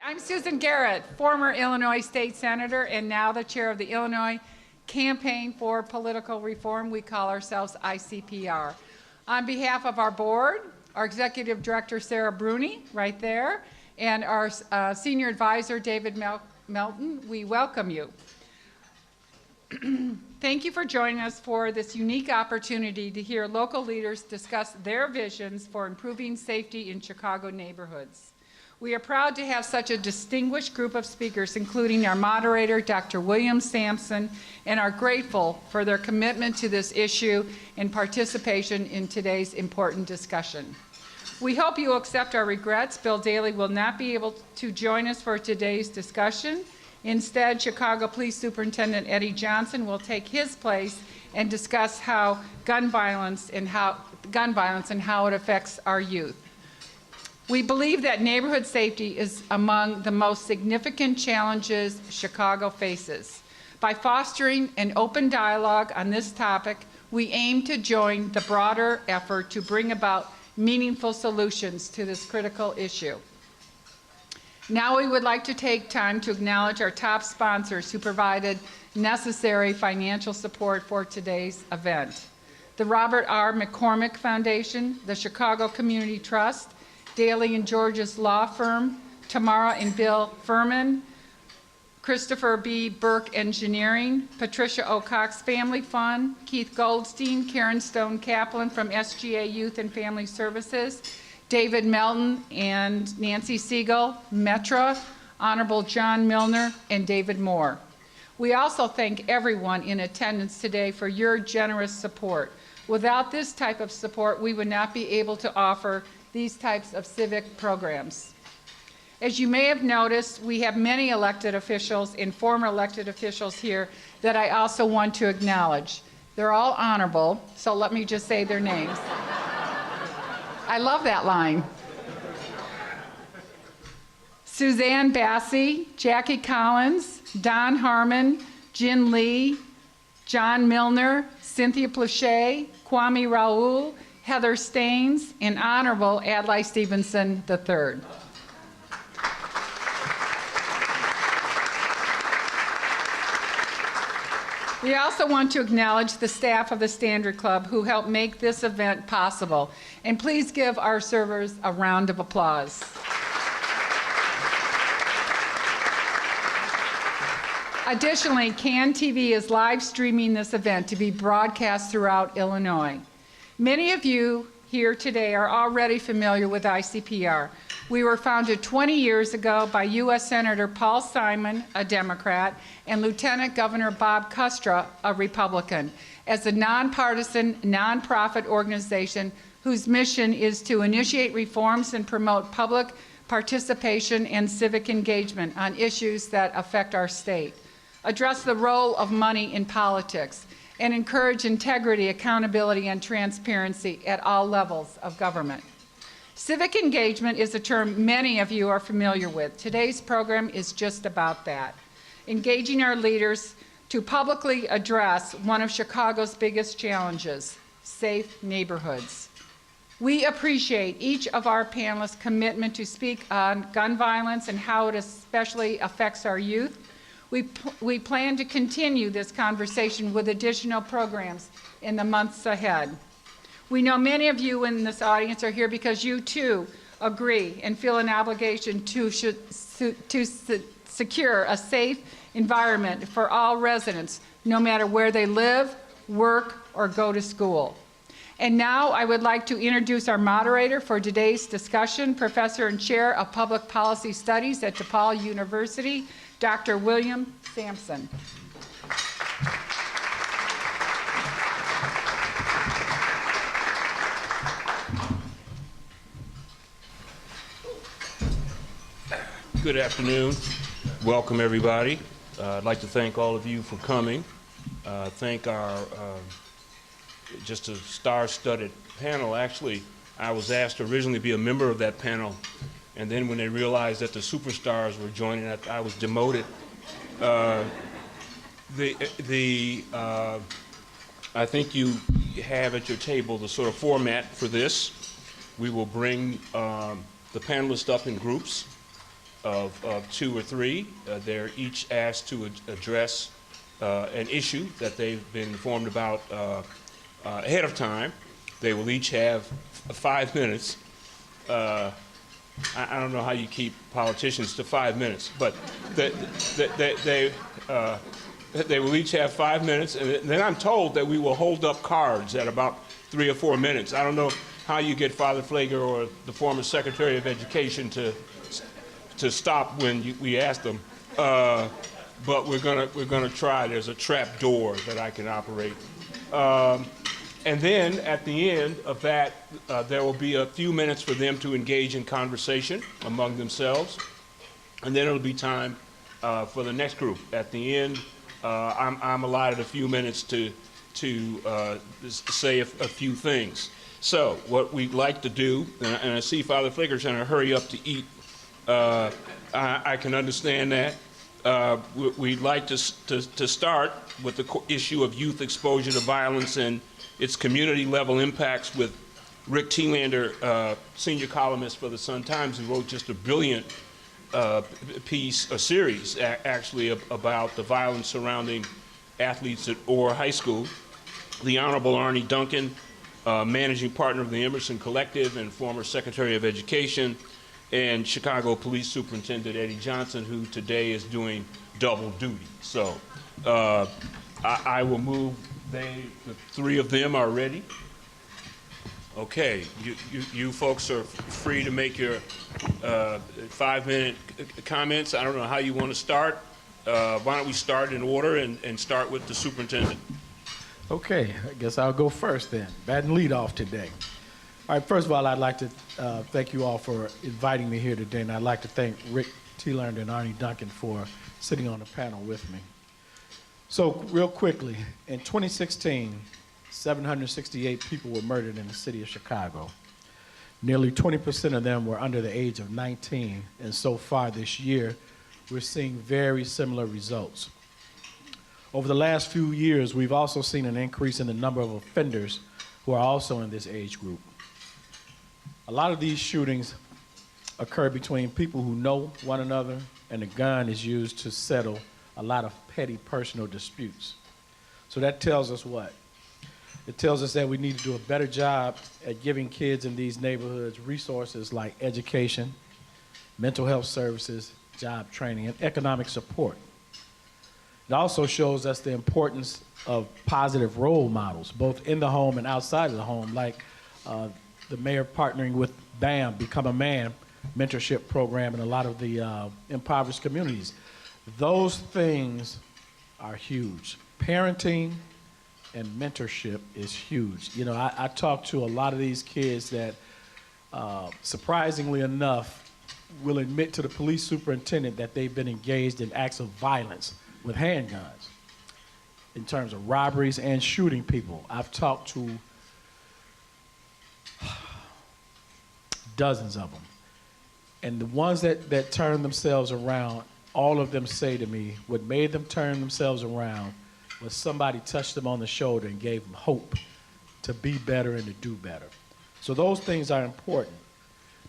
I'm Susan Garrett, former Illinois State Senator and now the chair of the Illinois Campaign for Political Reform. We call ourselves ICPR. On behalf of our board, our executive director, Sarah Bruni, right there, and our senior advisor, David Melton, we welcome you. Thank you for joining us for this unique opportunity to hear local leaders discuss their visions for improving safety in Chicago neighborhoods. We are proud to have such a distinguished group of speakers, including our moderator, Dr. William Sampson, and are grateful for their commitment to this issue and participation in today's important discussion. We hope you accept our regrets. Bill Daley will not be able to join us for today's discussion. Instead, Chicago Police Superintendent Eddie Johnson will take his place and discuss how gun violence and how it affects our youth. We believe that neighborhood safety is among the most significant challenges Chicago faces. By fostering an open dialogue on this topic, we aim to join the broader effort to bring about meaningful solutions to this critical issue. Now we would like to take time to acknowledge our top sponsors who provided necessary financial support for today's event. The Robert R. McCormick Foundation, the Chicago Community Trust, Daly and George's Law Firm, Tamara and Bill Furman, Christopher B. Burke Engineering, Patricia O. Cox Family Fund, Keith Goldstein, Karen Stone Kaplan from SGA Youth and Family Services, David Melton and Nancy Siegel, Metra, Honorable John Milner, and David Moore. We also thank everyone in attendance today for your generous support. Without this type of support, we would not be able to offer these types of civic programs. As you may have noticed, we have many elected officials and former elected officials here that I also want to acknowledge. They're all honorable, so let me just say their names. I love that line. Suzanne Bassey, Jackie Collins, Don Harmon, Jin Lee, John Milner, Cynthia Plauché, Kwame Raoul, Heather Staines, and Honorable Adlai Stevenson III. We also want to acknowledge the staff of the Standard Club who helped make this event possible. And please give our servers a round of applause. Additionally, CAN TV is live streaming this event to be broadcast throughout Illinois. Many of you here today are already familiar with ICPR. We were founded 20 years ago by U.S. Senator Paul Simon, a Democrat, and Lieutenant Governor Bob Custra, a Republican, as a nonpartisan, nonprofit organization whose mission is to initiate reforms and promote public participation and civic engagement on issues that affect our state, address the role of money in politics, and encourage integrity, accountability, and transparency at all levels of government. Civic engagement is a term many of you are familiar with. Today's program is just about that, engaging our leaders to publicly address one of Chicago's biggest challenges, safe neighborhoods. We appreciate each of our panelists' commitment to speak on gun violence and how it especially affects our youth. We plan to continue this conversation with additional programs in the months ahead. We know many of you in this audience are here because you too agree and feel an obligation to secure a safe environment for all residents, no matter where they live, work, or go to school. And now I would like to introduce our moderator for today's discussion, Professor and Chair of Public Policy Studies at DePaul University, Dr. William Sampson. Good afternoon. Welcome, everybody. I'd like to thank all of you for coming. Thank our just a star-studded panel. Actually, I was asked to originally be a member of that panel, and then when they realized that the superstars were joining, I was demoted. I think you have at your table the sort of format for this. We will bring the panelists up in groups. of 2 or 3. They're each asked to address an issue that they've been informed about ahead of time. They will each have 5 minutes. I don't know how you keep politicians to 5 minutes, but they will each have 5 minutes, and then I'm told that we will hold up cards at about 3 or 4 minutes. I don't know how you get Father Pfleger or the former Secretary of Education to stop when we ask them, but we're gonna try. There's a trap door that I can operate. And then at the end of that, there will be a few minutes for them to engage in conversation among themselves. And then it'll be time for the next group. At the end, I'm allotted a few minutes to say a few things. So what we'd like to do, and I see Father Flicker's trying to hurry up to eat. I can understand that. We'd like to start with the issue of youth exposure to violence and its community-level impacts with Rick Thielander, senior columnist for the Sun-Times, who wrote just a brilliant series, actually, about the violence surrounding athletes at Orr High School. The Honorable Arnie Duncan, managing partner of the Emerson Collective and former Secretary of Education, and Chicago Police Superintendent Eddie Johnson, who today is doing double duty. So I will move. The 3 of them are ready. Okay, you folks are free to make your 5-minute comments. I don't know how you want to start. Why don't we start in order and start with the superintendent? Okay, I guess I'll go first then. Batting lead off today. All right, first of all, I'd like to thank you all for inviting me here today, and I'd like to thank Rick Thielander and Arnie Duncan for sitting on the panel with me. So real quickly, in 2016, 768 people were murdered in the city of Chicago. Nearly 20% of them were under the age of 19, and so far this year, we're seeing very similar results. Over the last few years, we've also seen an increase in the number of offenders who are also in this age group. A lot of these shootings occur between people who know one another, and the gun is used to settle a lot of petty personal disputes. So that tells us what? It tells us that we need to do a better job at giving kids in these neighborhoods resources like education, mental health services, job training, and economic support. It also shows us the importance of positive role models, both in the home and outside of the home, like the mayor partnering with BAM, Become a Man mentorship program in a lot of the impoverished communities. Those things are huge. Parenting and mentorship is huge. You know, I talk to a lot of these kids that, surprisingly enough, will admit to the police superintendent that they've been engaged in acts of violence with handguns in terms of robberies and shooting people. I've talked to dozens of them. And the ones that turn themselves around, all of them say to me, what made them turn themselves around was somebody touched them on the shoulder and gave them hope to be better and to do better. So those things are important.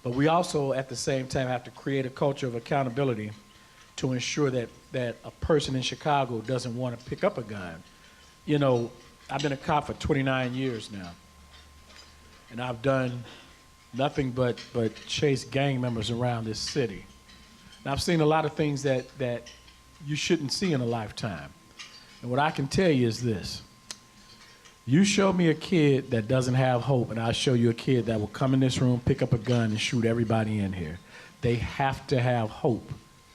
But we also, at the same time, have to create a culture of accountability to ensure that a person in Chicago doesn't want to pick up a gun. You know, I've been a cop for 29 years now, and I've done nothing but chase gang members around this city. And I've seen a lot of things that you shouldn't see in a lifetime. And what I can tell you is this. You show me a kid that doesn't have hope, and I'll show you a kid that will come in this room, pick up a gun, and shoot everybody in here. They have to have hope.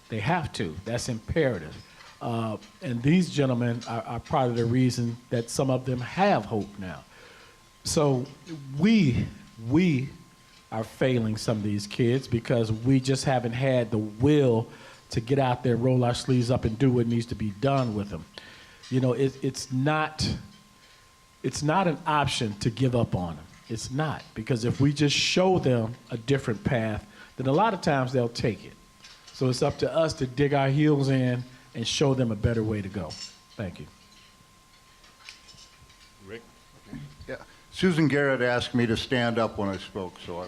They have to. That's imperative. And these gentlemen are part of the reason that some of them have hope now. So we are failing some of these kids because we just haven't had the will to get out there, roll our sleeves up, and do what needs to be done with them. You know, it's not an option to give up on them. It's not, because if we just show them a different path, then a lot of times they'll take it. So it's up to us to dig our heels in and show them a better way to go. Thank you. Rick? Yeah. Susan Garrett asked me to stand up when I spoke, so I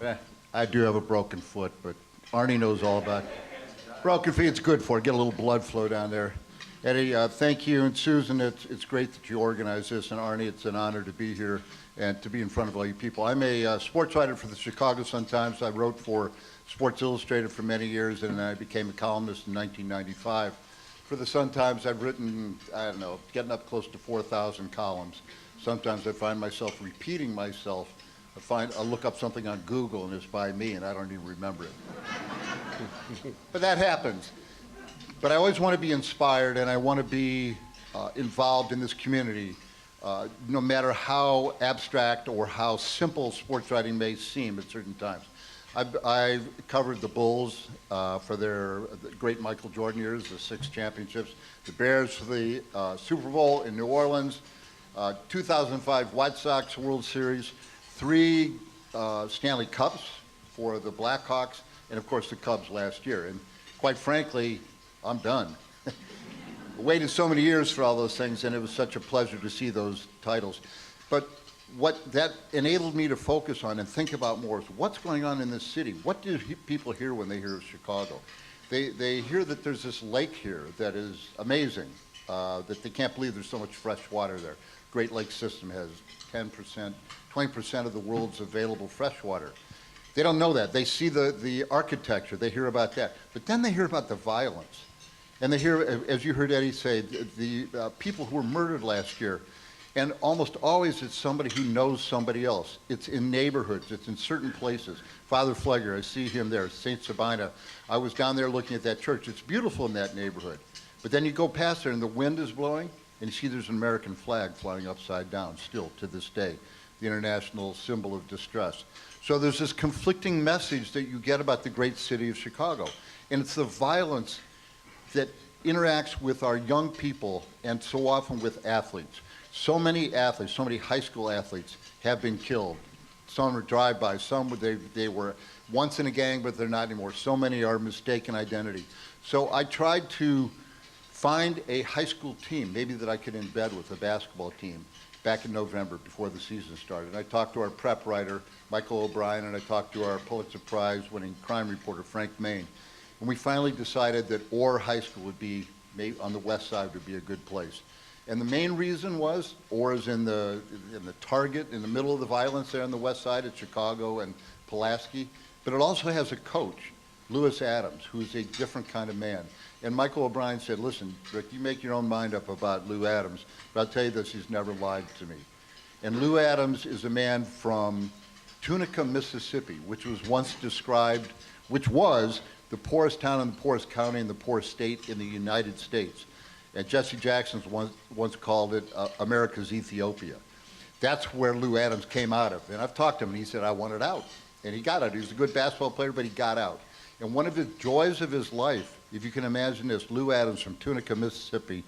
will. I do have a broken foot, but Arnie knows all about. Broken feet, it's good for it. Get a little blood flow down there. Eddie, thank you. And Susan, it's great that you organized this. And Arnie, it's an honor to be here and to be in front of all you people. I'm a sports writer for the Chicago Sun-Times. I wrote for Sports Illustrated for many years, and I became a columnist in 1995. For the Sun-Times, I've written, I don't know, getting up close to 4,000 columns. Sometimes I find myself repeating myself. I look up something on Google, and it's by me, and I don't even remember it. But that happens. But I always want to be inspired, and I want to be involved in this community, no matter how abstract or how simple sports writing may seem at certain times. I've covered the Bulls for the great Michael Jordan years, the 6 championships, the Bears for the Super Bowl in New Orleans, 2005 White Sox World Series, 3 Stanley Cups for the Blackhawks, and of course the Cubs last year. And quite frankly, I'm done. Waited so many years for all those things, and it was such a pleasure to see those titles. But what that enabled me to focus on and think about more is what's going on in this city. What do people hear when they hear of Chicago? They hear that there's this lake here that is amazing, that they can't believe there's so much fresh water there. Great Lakes system has 10%, 20% of the world's available fresh water. They don't know that. They see the architecture. They hear about that. But then they hear about the violence. And they hear, as you heard Eddie say, the people who were murdered last year. And almost always it's somebody who knows somebody else. It's in neighborhoods. It's in certain places. Father Flegger, I see him there. St. Sabina. I was down there looking at that church. It's beautiful in that neighborhood. But then you go past there and the wind is blowing, and you see there's an American flag flying upside down still to this day, the international symbol of distress. So there's this conflicting message that you get about the great city of Chicago. And it's the violence that interacts with our young people and so often with athletes. So many athletes, so many high school athletes have been killed. Some are drive-bys, some they were once in a gang, but they're not anymore. So many are mistaken identity. So I tried to find a high school team, maybe that I could embed with a basketball team, back in November before the season started. And I talked to our prep writer, Michael O'Brien, and I talked to our Pulitzer Prize-winning crime reporter, Frank Main. And we finally decided that Orr High School would be, on the west side, would be a good place. And the main reason was Orr is in the target, in the middle of the violence there on the west side of Chicago and Pulaski. But it also has a coach, Lewis Adams, who's a different kind of man. And Michael O'Brien said, listen, Rick, you make your own mind up about Lou Adams, but I'll tell you this, he's never lied to me. And Lou Adams is a man from Tunica, Mississippi, which was once described, which was the poorest town in the poorest county in the poorest state in the United States. And Jesse Jackson once called it America's Ethiopia. That's where Lou Adams came out of. And I've talked to him, and he said, I wanted out. And he got out. He was a good basketball player, but he got out. And one of the joys of his life, if you can imagine this, Lou Adams from Tunica, Mississippi,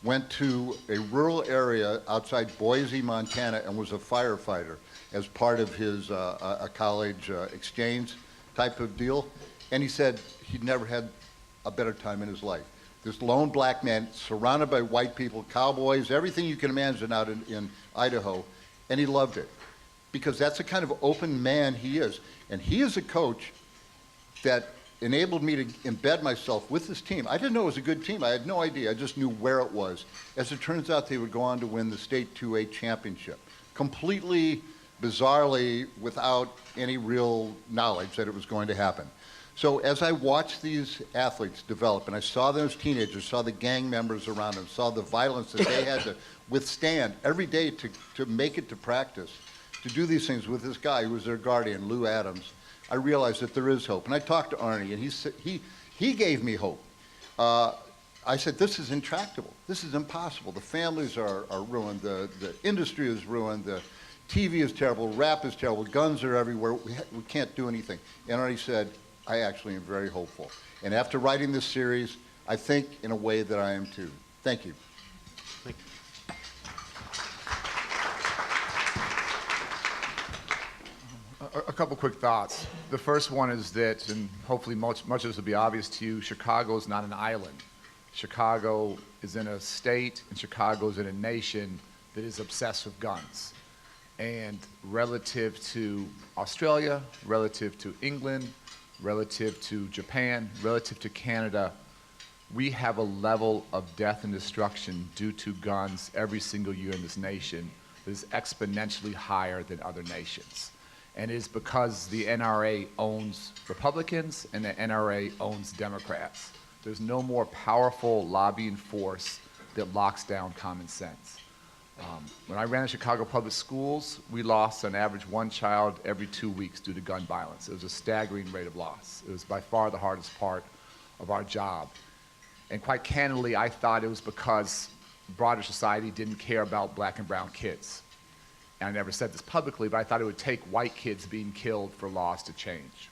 went to a rural area outside Boise, Montana, and was a firefighter as part of his a college exchange type of deal. And he said he'd never had a better time in his life. This lone black man surrounded by white people, cowboys, everything you can imagine out in Idaho, and he loved it because that's the kind of open man he is. And he is a coach that enabled me to embed myself with this team. I didn't know it was a good team. I had no idea. I just knew where it was. As it turns out, they would go on to win the state 2A championship, completely, bizarrely, without any real knowledge that it was going to happen. So as I watched these athletes develop, and I saw those teenagers, saw the gang members around them, saw the violence that they had to withstand every day to make it to practice, to do these things with this guy who was their guardian, Lou Adams, I realized that there is hope. And I talked to Arnie, and he gave me hope. I said, this is intractable. This is impossible. The families are ruined. The industry is ruined. The TV is terrible. Rap is terrible. Guns are everywhere. We can't do anything. And Arnie said, I actually am very hopeful. And after writing this series, I think in a way that I am too. Thank you. Thank you. A couple quick thoughts. The first one is that, and hopefully much of this will be obvious to you, Chicago is not an island. Chicago is in a state, and Chicago is in a nation that is obsessed with guns. And relative to Australia, relative to England, relative to Japan, relative to Canada, we have a level of death and destruction due to guns every single year in this nation that is exponentially higher than other nations. And it is because the NRA owns Republicans and the NRA owns Democrats. There's no more powerful lobbying force that locks down common sense. When I ran in Chicago public schools, we lost on average one child every 2 weeks due to gun violence. It was a staggering rate of loss. It was by far the hardest part of our job. And quite candidly, I thought it was because broader society didn't care about black and brown kids. And I never said this publicly, but I thought it would take white kids being killed for laws to change.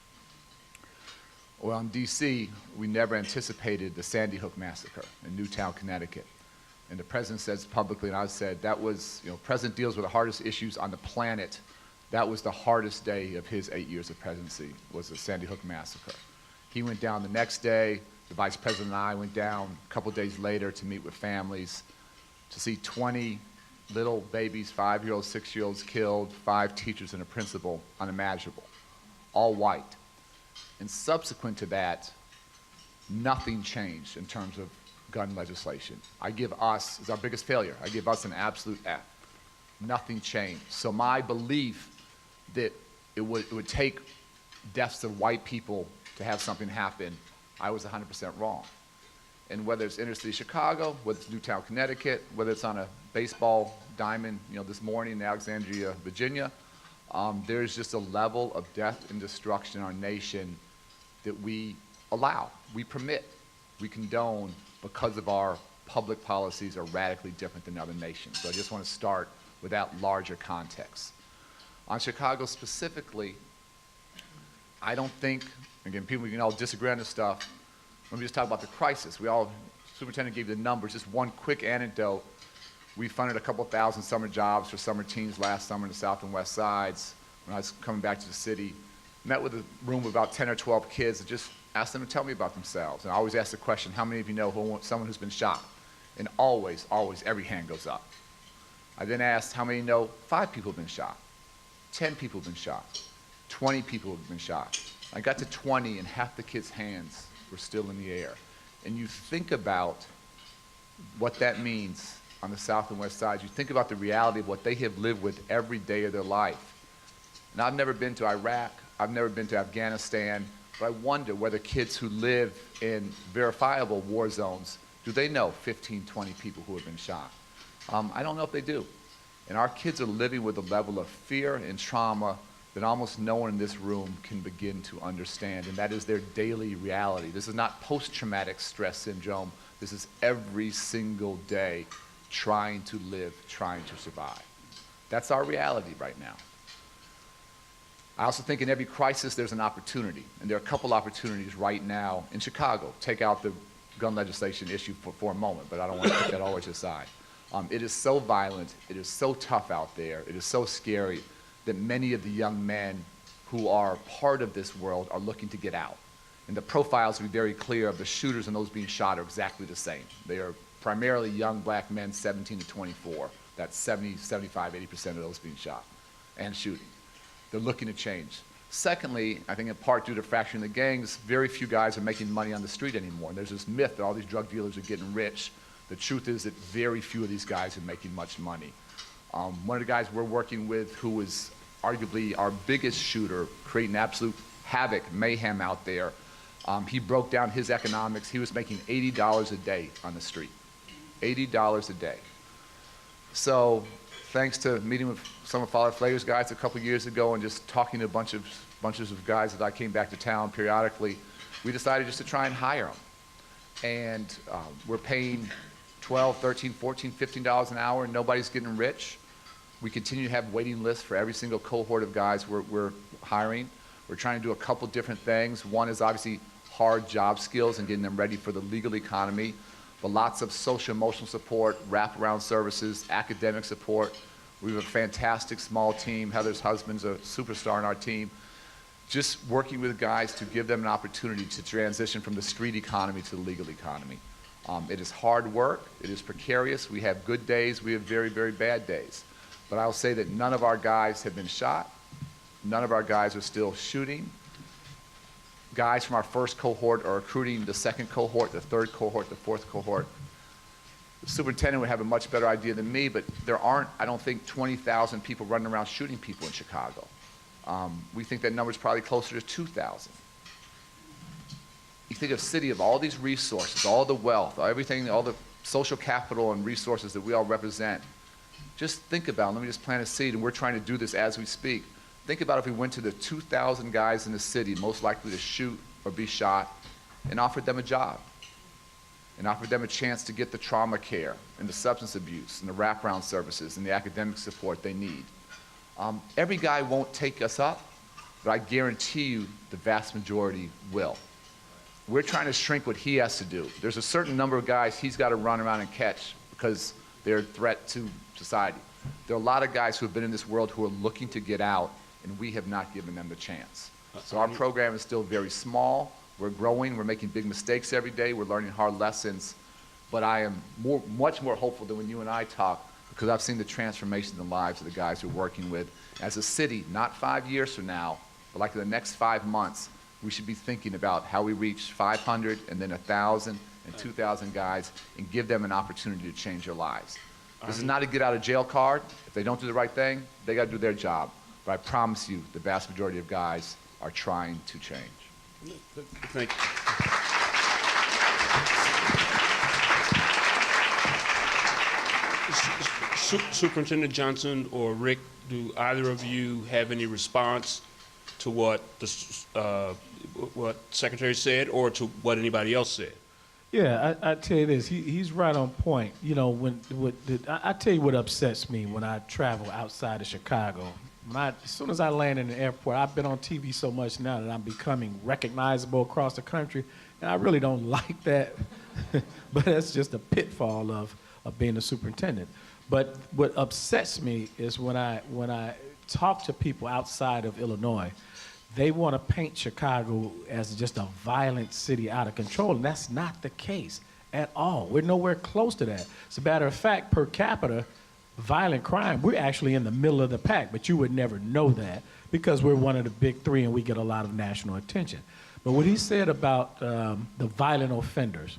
Well, in DC, we never anticipated the Sandy Hook massacre in Newtown, Connecticut. And the president says publicly, and I said, that was, president deals with the hardest issues on the planet. That was the hardest day of his 8 years of presidency, was the Sandy Hook massacre. He went down the next day. The vice president and I went down a couple days later to meet with families, to see 20 little babies, 5-year-olds, 6-year-olds killed, 5 teachers and a principal, unimaginable, all white. And subsequent to that, nothing changed in terms of gun legislation. I give us, it's our biggest failure, I give us an absolute F. Nothing changed. So my belief that it would take deaths of white people to have something happen, I was 100% wrong. And whether it's inner city Chicago, whether it's Newtown, Connecticut, whether it's on a baseball diamond, this morning in Alexandria, Virginia, there's just a level of death and destruction in our nation that we allow, we permit, we condone, because of our public policies are radically different than other nations. So I just want to start with that larger context. On Chicago specifically, I don't think, again, we can all disagree on this stuff. Let me just talk about the crisis. Superintendent gave you the numbers, just one quick anecdote. We funded a couple thousand summer jobs for summer teams last summer in the South and West Sides. When I was coming back to the city, met with a room of about 10 or 12 kids and just asked them to tell me about themselves. And I always ask the question, how many of you know someone who's been shot? And always, every hand goes up. I then asked, how many know 5 people have been shot? 10 people have been shot. 20 people have been shot. I got to 20 and half the kids' hands were still in the air. And you think about what that means on the South and West Sides. You think about the reality of what they have lived with every day of their life. And I've never been to Iraq, I've never been to Afghanistan, but I wonder whether kids who live in verifiable war zones, do they know 15, 20 people who have been shot? I don't know if they do. And our kids are living with a level of fear and trauma that almost no one in this room can begin to understand, and that is their daily reality. This is not post-traumatic stress syndrome. This is every single day trying to live, trying to survive. That's our reality right now. I also think in every crisis there's an opportunity, and there are a couple opportunities right now in Chicago. Take out the gun legislation issue for a moment, but I don't want to put that always aside. It is so violent, it is so tough out there, it is so scary that many of the young men who are part of this world are looking to get out. And the profiles, to be very clear, of the shooters and those being shot are exactly the same. They are primarily young black men, 17 to 24. That's 70, 75, 80% of those being shot and shooting. They're looking to change. Secondly, I think in part due to fracturing the gangs, very few guys are making money on the street anymore. And there's this myth that all these drug dealers are getting rich. The truth is that very few of these guys are making much money. One of the guys we're working with, who is arguably our biggest shooter, creating absolute havoc, mayhem out there, he broke down his economics. He was making $80 a day on the street. $80 a day. So thanks to meeting with some of Father Flager's guys a couple years ago and just talking to bunches of guys that I came back to town periodically, we decided just to try and hire them. And we're paying $12, $13, $14, $15 an hour, and nobody's getting rich. We continue to have waiting lists for every single cohort of guys we're hiring. We're trying to do a couple different things. One is obviously hard job skills and getting them ready for the legal economy, but lots of social emotional support, wraparound services, academic support. We have a fantastic small team. Heather's husband's a superstar in our team. Just working with guys to give them an opportunity to transition from the street economy to the legal economy. It is hard work. It is precarious. We have good days. We have very, very bad days. But I'll say that none of our guys have been shot. None of our guys are still shooting. guys from our first cohort are recruiting the second cohort, the third cohort, the fourth cohort. The superintendent would have a much better idea than me, but there aren't, I don't think, 20,000 people running around shooting people in Chicago. We think that number is probably closer to 2,000. You think of a city of all these resources, all the wealth, everything, all the social capital and resources that we all represent. Just think about, let me just plant a seed, and we're trying to do this as we speak. Think about if we went to the 2,000 guys in the city most likely to shoot or be shot and offered them a job, and offered them a chance to get the trauma care and the substance abuse and the wraparound services and the academic support they need. Every guy won't take us up, but I guarantee you the vast majority will. We're trying to shrink what he has to do. There's a certain number of guys he's got to run around and catch because they're a threat to society. There are a lot of guys who have been in this world who are looking to get out, and we have not given them the chance. So our program is still very small. We're growing. We're making big mistakes every day. We're learning hard lessons. But I am much more hopeful than when you and I talk, because I've seen the transformation in the lives of the guys we're working with. As a city, not 5 years from now, but like in the next 5 months, we should be thinking about how we reach 500 and then 1,000 and 2,000 guys and give them an opportunity to change their lives. This is not a get out of jail card. If they don't do the right thing, they got to do their job. But I promise you, the vast majority of guys are trying to change. Thank you. Superintendent Johnson or Rick, do either of you have any response to what what Secretary said or to what anybody else said? Yeah, I tell you this, he's right on point. You know, I tell you what upsets me when I travel outside of Chicago. As soon as I land in the airport, I've been on TV so much now that I'm becoming recognizable across the country, and I really don't like that. But that's just a pitfall of being a superintendent. But what upsets me is when I talk to people outside of Illinois, they want to paint Chicago as just a violent city out of control, and that's not the case at all. We're nowhere close to that. As a matter of fact, per capita, violent crime, we're actually in the middle of the pack, but you would never know that because we're one of the big three and we get a lot of national attention. But what he said about the violent offenders,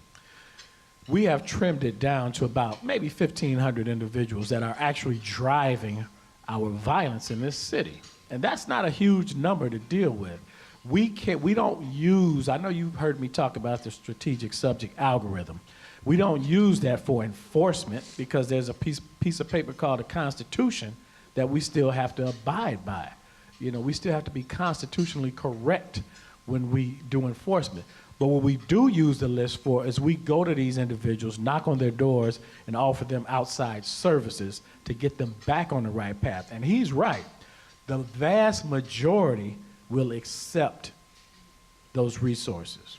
we have trimmed it down to about maybe 1,500 individuals that are actually driving our violence in this city. And that's not a huge number to deal with. We don't use, I know you've heard me talk about the strategic subject algorithm. We don't use that for enforcement because there's a piece of paper called the Constitution that we still have to abide by. You know, we still have to be constitutionally correct when we do enforcement. But what we do use the list for is we go to these individuals, knock on their doors, and offer them outside services to get them back on the right path. And he's right. The vast majority will accept those resources.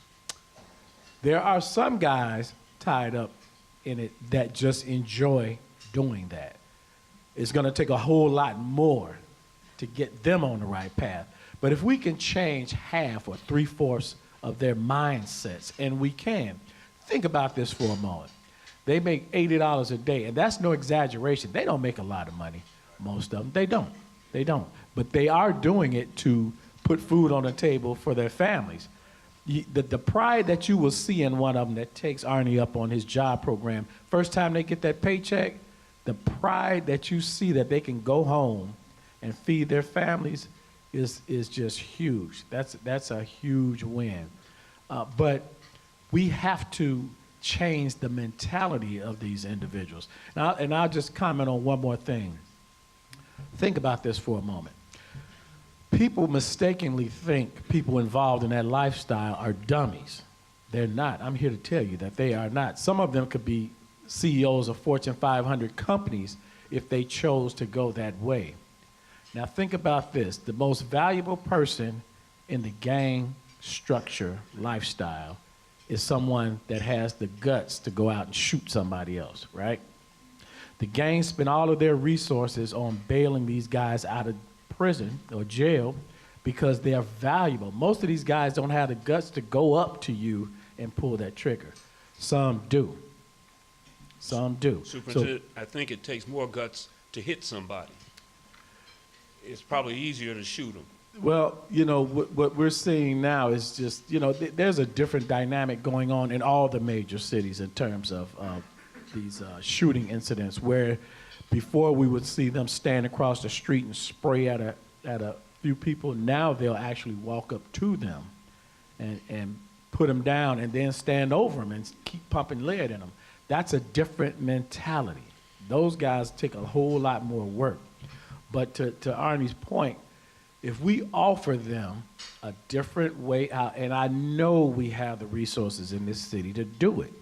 There are some guys tied up in it that just enjoy doing that. It's going to take a whole lot more to get them on the right path. But if we can change half or 3/4 of their mindsets, and we can, think about this for a moment. They make $80 a day, and that's no exaggeration. They don't make a lot of money, most of them. They don't. They don't. But they are doing it to put food on the table for their families. The pride that you will see in one of them that takes Arnie up on his job program, first time they get that paycheck, the pride that you see that they can go home and feed their families is just huge. That's a huge win. But we have to change the mentality of these individuals. And I'll just comment on one more thing. Think about this for a moment. People mistakenly think people involved in that lifestyle are dummies. They're not. I'm here to tell you that they are not. Some of them could be CEOs of Fortune 500 companies if they chose to go that way. Now think about this. The most valuable person in the gang structure lifestyle is someone that has the guts to go out and shoot somebody else, right? The gangs spend all of their resources on bailing these guys out of prison or jail because they are valuable. Most of these guys don't have the guts to go up to you and pull that trigger. Some do. Some do. Superintendent, I think it takes more guts to hit somebody. It's probably easier to shoot them. Well, you know, what we're seeing now is just, you know, there's a different dynamic going on in all the major cities in terms of these shooting incidents, where before we would see them stand across the street and spray at a few people. Now they'll actually walk up to them and put them down and then stand over them and keep pumping lead in them. That's a different mentality. Those guys take a whole lot more work. But to Arnie's point, if we offer them a different way out, and I know we have the resources in this city to do it.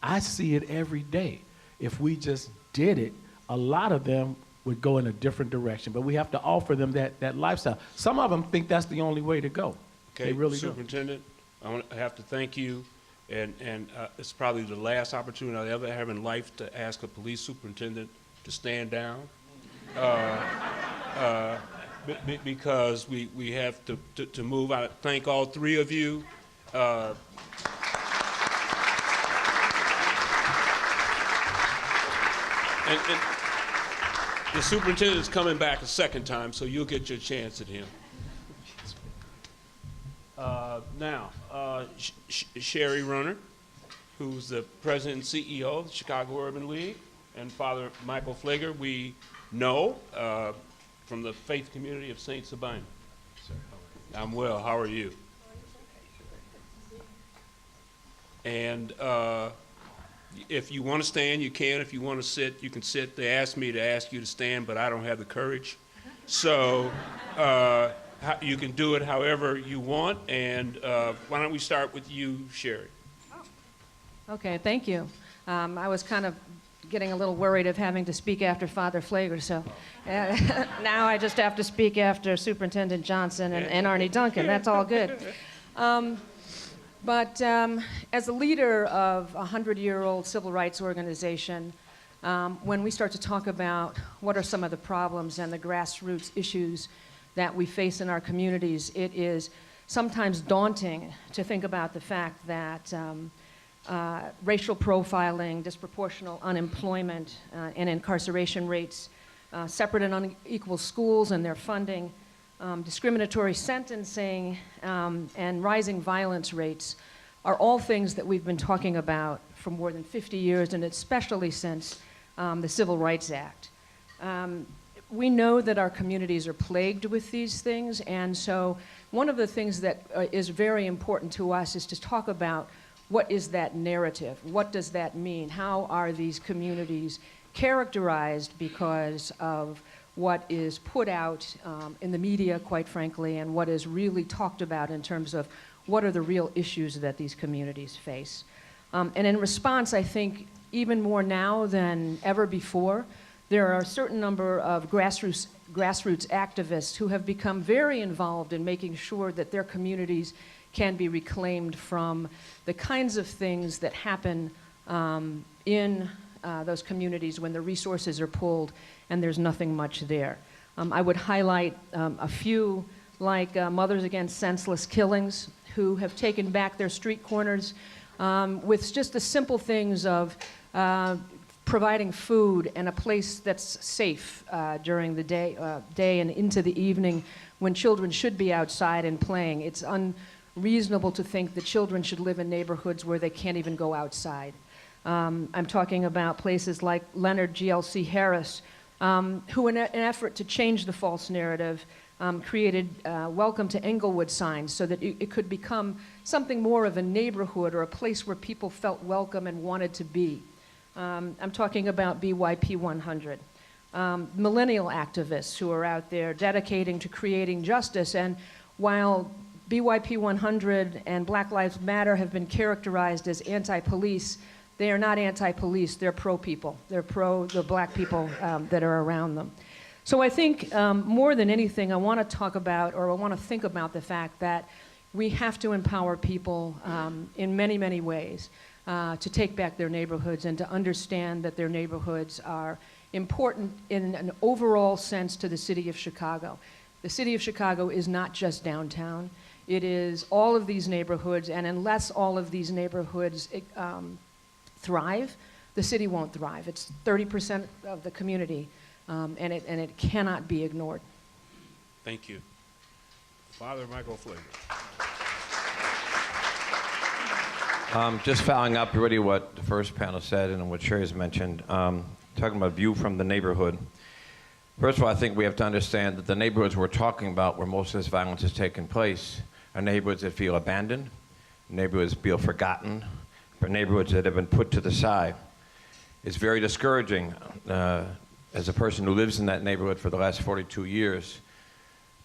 I see it every day. If we just did it, a lot of them would go in a different direction. But we have to offer them that lifestyle. Some of them think that's the only way to go. Okay, They really do. Superintendent, I have to thank you, and it's probably the last opportunity I'll ever have in life to ask a police superintendent to stand down. Because we have to move. I thank all three of you. And the superintendent's coming back a second time, so you'll get your chance at him. Now, Sherry Runner, who's the president and CEO of the Chicago Urban League, and Father Michael Flager, we know from the faith community of St. Sabina. I'm well. How are you? And if you want to stand, you can. If you want to sit, you can sit. They asked me to ask you to stand, but I don't have the courage. So you can do it however you want. And why don't we start with you, Sherry? Okay, thank you. I was kind of getting a little worried of having to speak after Father Flager, so now I just have to speak after Superintendent Johnson and Arnie Duncan. That's all good. But as a leader of a 100-year-old civil rights organization, when we start to talk about what are some of the problems and the grassroots issues that we face in our communities, it is sometimes daunting to think about the fact that racial profiling, disproportional unemployment, and incarceration rates, separate and unequal schools and their funding, discriminatory sentencing, and rising violence rates are all things that we've been talking about for more than 50 years, and especially since the Civil Rights Act. We know that our communities are plagued with these things, and so one of the things that is very important to us is to talk about what is that narrative? What does that mean? How are these communities characterized because of what is put out in the media, quite frankly, and what is really talked about in terms of what are the real issues that these communities face? And in response, I think even more now than ever before, there are a certain number of grassroots activists who have become very involved in making sure that their communities can be reclaimed from the kinds of things that happen in those communities when the resources are pulled and there's nothing much there. I would highlight a few, like Mothers Against Senseless Killings, who have taken back their street corners with just the simple things of providing food and a place that's safe during the day and into the evening when children should be outside and playing. It's unreasonable to think that children should live in neighborhoods where they can't even go outside. I'm talking about places like Leonard GLC Harris, who in an effort to change the false narrative, created Welcome to Englewood signs so that it could become something more of a neighborhood or a place where people felt welcome and wanted to be. I'm talking about BYP 100. Millennial activists who are out there dedicating to creating justice, and while BYP 100 and Black Lives Matter have been characterized as anti-police, they are not anti-police, they're pro-people. They're pro the black people that are around them. So I think more than anything, I want to talk about, or I want to think about the fact that we have to empower people in many, many ways to take back their neighborhoods and to understand that their neighborhoods are important in an overall sense to the city of Chicago. The city of Chicago is not just downtown. It is all of these neighborhoods, and unless all of these neighborhoods thrive, the city won't thrive. It's 30% of the community, and it cannot be ignored. Thank you. Father Michael Flavor. Just following up really what the first panel said and what Sherry's mentioned, talking about view from the neighborhood. First of all, I think we have to understand that the neighborhoods we're talking about where most of this violence has taken place are neighborhoods that feel abandoned, neighborhoods feel forgotten, or neighborhoods that have been put to the side. It's very discouraging as a person who lives in that neighborhood for the last 42 years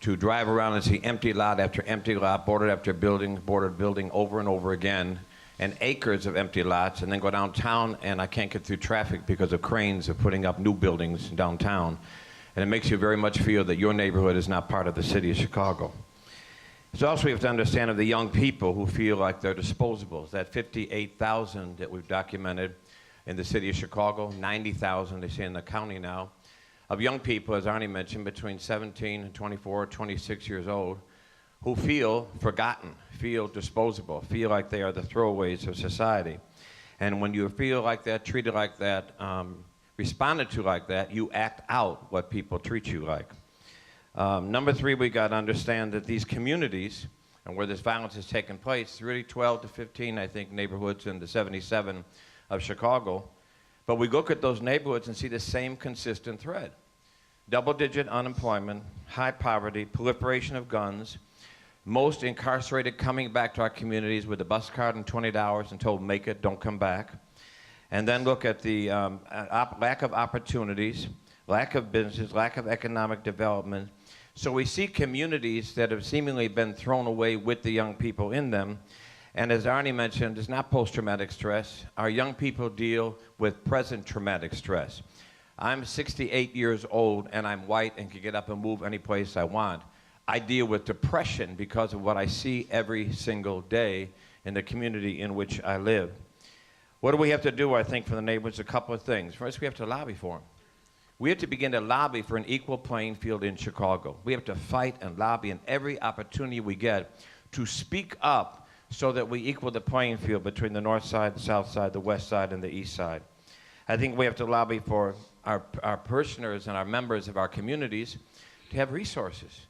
to drive around and see empty lot after empty lot, bordered after building, bordered building over and over again, and acres of empty lots, and then go downtown and I can't get through traffic because of cranes are putting up new buildings downtown. And it makes you very much feel that your neighborhood is not part of the city of Chicago. So also we have to understand of the young people who feel like they're disposables. That 58,000 that we've documented in the city of Chicago, 90,000 they say in the county now, of young people, as Arnie mentioned, between 17 and 24, 26 years old, who feel forgotten, feel disposable, feel like they are the throwaways of society. And when you feel like that, treated like that, responded to like that, you act out what people treat you like. Number three, we got to understand that these communities, and where this violence has taken place, really 12 to 15, I think, neighborhoods in the 77 of Chicago. But we look at those neighborhoods and see the same consistent thread. Double-digit unemployment, high poverty, proliferation of guns, most incarcerated coming back to our communities with a bus card and $20 and told, make it, don't come back. And then look at the lack of opportunities, lack of business, lack of economic development. So we see communities that have seemingly been thrown away with the young people in them. And as Arnie mentioned, it's not post-traumatic stress. Our young people deal with present traumatic stress. I'm 68 years old and I'm white and can get up and move any place I want. I deal with depression because of what I see every single day in the community in which I live. What do we have to do, I think, for the neighborhoods? A couple of things. First, we have to lobby for them. We have to begin to lobby for an equal playing field in Chicago. We have to fight and lobby in every opportunity we get to speak up so that we equal the playing field between the north side, the south side, the west side, and the east side. I think we have to lobby for our parishioners and our members of our communities to have resources.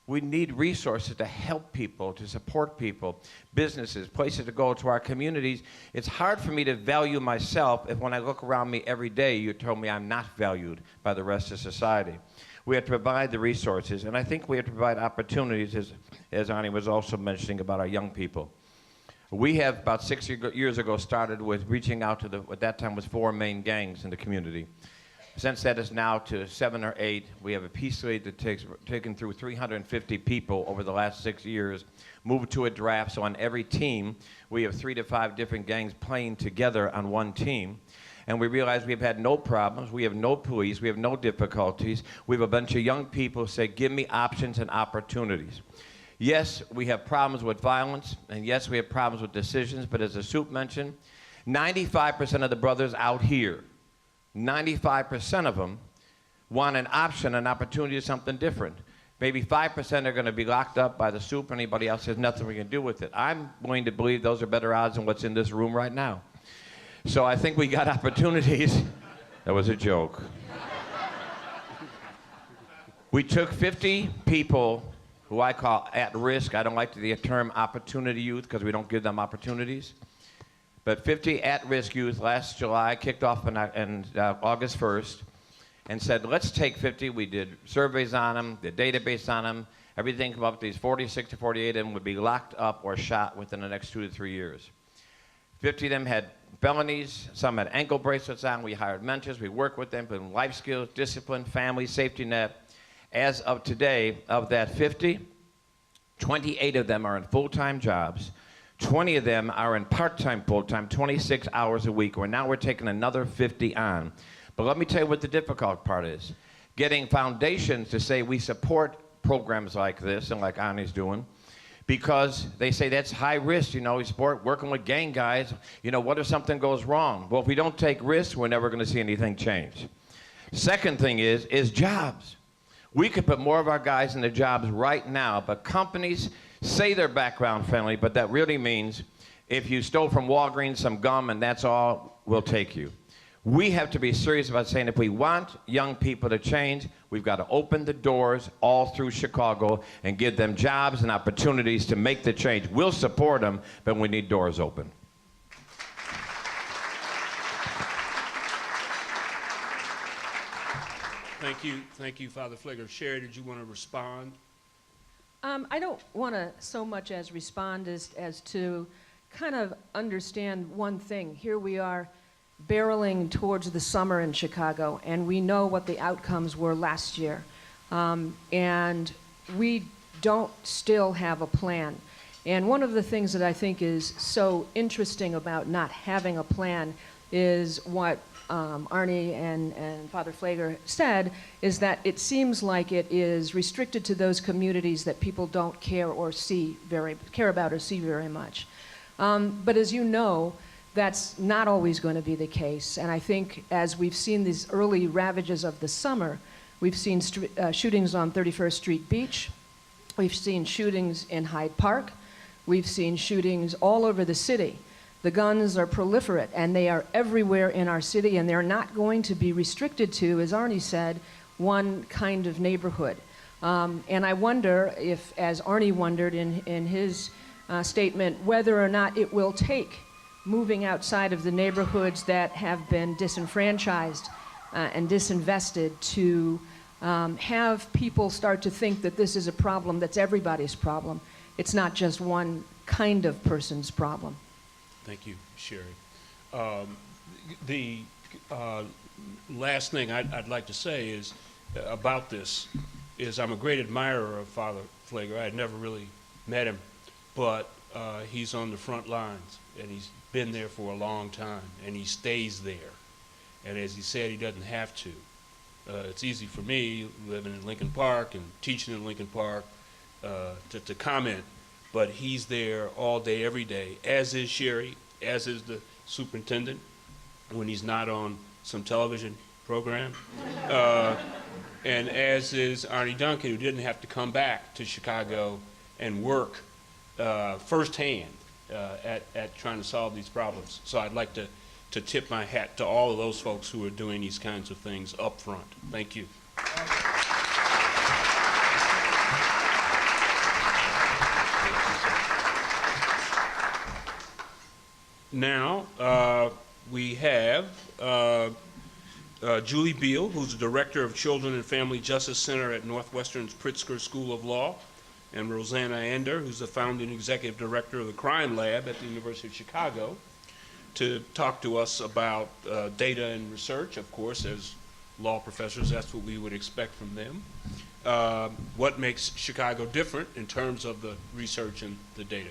We need resources to help people, to support people, businesses, places to go to our communities. It's hard for me to value myself if when I look around me every day, you told me I'm not valued by the rest of society. We have to provide the resources, and I think we have to provide opportunities, as Arnie was also mentioning about our young people. We have, about 6 years ago, started with reaching out to what that time was 4 main gangs in the community. Since that is now to 7 or 8, we have a peace lead that taken through 350 people over the last 6 years, moved to a draft, so on every team, we have 3 to 5 different gangs playing together on one team. And we realize we've had no problems, we have no police, we have no difficulties. We have a bunch of young people say, give me options and opportunities. Yes, we have problems with violence, and yes, we have problems with decisions, but as the Soup mentioned, 95% of the brothers out here, 95% of them want an option, an opportunity to something different. Maybe 5% are going to be locked up by the Soup, and anybody else has nothing we can do with it. I'm willing to believe those are better odds than what's in this room right now. So I think we got opportunities. That was a joke. We took 50 people who I call at risk. I don't like the term opportunity youth because we don't give them opportunities. But 50 at-risk youth last July kicked off on August 1st and said, let's take 50. We did surveys on them, the database on them. Everything came up to these 46 to 48 of them would be locked up or shot within the next 2 to 3 years. 50 of them had felonies. Some had ankle bracelets on. We hired mentors. We worked with them, put in life skills, discipline, family, safety net. As of today, of that 50, 28 of them are in full-time jobs. 20 of them are in part-time, full-time, 26 hours a week, where now we're taking another 50 on. But let me tell you what the difficult part is. Getting foundations to say we support programs like this and like Ani's doing, because they say that's high risk, you know, we support working with gang guys. You know, what if something goes wrong? Well, if we don't take risks, we're never going to see anything change. Second thing is jobs. We could put more of our guys in the jobs right now, but companies say they're background friendly, but that really means if you stole from Walgreens some gum and that's all, we'll take you. We have to be serious about saying if we want young people to change, we've got to open the doors all through Chicago and give them jobs and opportunities to make the change. We'll support them, but we need doors open. Thank you, Father Flager. Sherry, did you want to respond? I don't want to so much as respond as to kind of understand one thing. Here we are barreling towards the summer in Chicago, and we know what the outcomes were last year. And we don't still have a plan. And one of the things that I think is so interesting about not having a plan is what Arnie and Father Flager said, is that it seems like it is restricted to those communities that people don't care about or see very much. But as you know, that's not always going to be the case. And I think as we've seen these early ravages of the summer, we've seen shootings on 31st Street Beach. We've seen shootings in Hyde Park. We've seen shootings all over the city. The guns are proliferate, and they are everywhere in our city, and they're not going to be restricted to, as Arnie said, one kind of neighborhood. And I wonder if, as Arnie wondered in his statement, whether or not it will take moving outside of the neighborhoods that have been disenfranchised and disinvested to have people start to think that this is a problem that's everybody's problem. It's not just one kind of person's problem. Thank you, Sherry. The last thing I'd like to say is about this is I'm a great admirer of Father Flager. I had never really met him, but he's on the front lines, and he's been there for a long time, and he stays there. And as he said, he doesn't have to. It's easy for me, living in Lincoln Park and teaching in Lincoln Park, to comment, but he's there all day, every day, as is Sherry, as is the superintendent, when he's not on some television program, and as is Arnie Duncan, who didn't have to come back to Chicago and work firsthand at trying to solve these problems. So I'd like to tip my hat to all of those folks who are doing these kinds of things up front. Thank you. Now, we have Julie Beal, who's the Director of Children and Family Justice Center at Northwestern's Pritzker School of Law, and Rosanna Ander, who's the founding executive director of the Crime Lab at the University of Chicago, to talk to us about data and research. Of course, as law professors, that's what we would expect from them. What makes Chicago different in terms of the research and the data?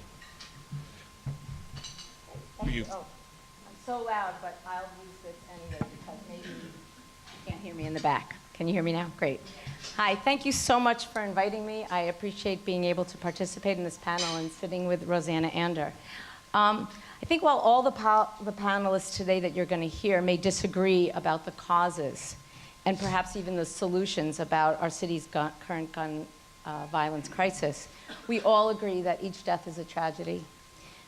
Thank you. Oh, I'm so loud, but I'll use this anyway because maybe you can't hear me in the back. Can you hear me now? Great. Hi, thank you so much for inviting me. I appreciate being able to participate in this panel and sitting with Rosanna Ander. I think while all the panelists today that you're going to hear may disagree about the causes and perhaps even the solutions about our city's current gun violence crisis, we all agree that each death is a tragedy,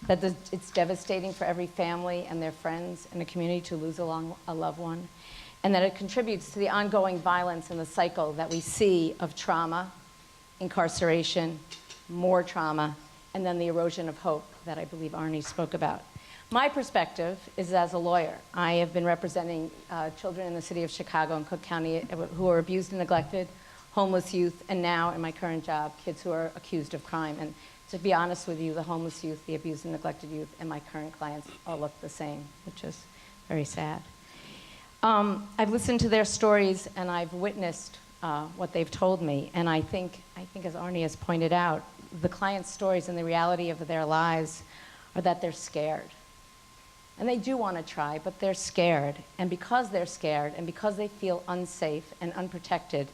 that it's devastating for every family and their friends and a community to lose a loved one, and that it contributes to the ongoing violence and the cycle that we see of trauma, incarceration, more trauma, and then the erosion of hope that I believe Arnie spoke about. My perspective is as a lawyer. I have been representing children in the city of Chicago and Cook County who are abused and neglected, homeless youth, and now in my current job, kids who are accused of crime. And to be honest with you, the homeless youth, the abused and neglected youth, and my current clients all look the same, which is very sad. I've listened to their stories and I've witnessed what they've told me, and I think as Arnie has pointed out, the clients' stories and the reality of their lives are that they're scared. And they do want to try, but they're scared. And because they're scared and because they feel unsafe and unprotected,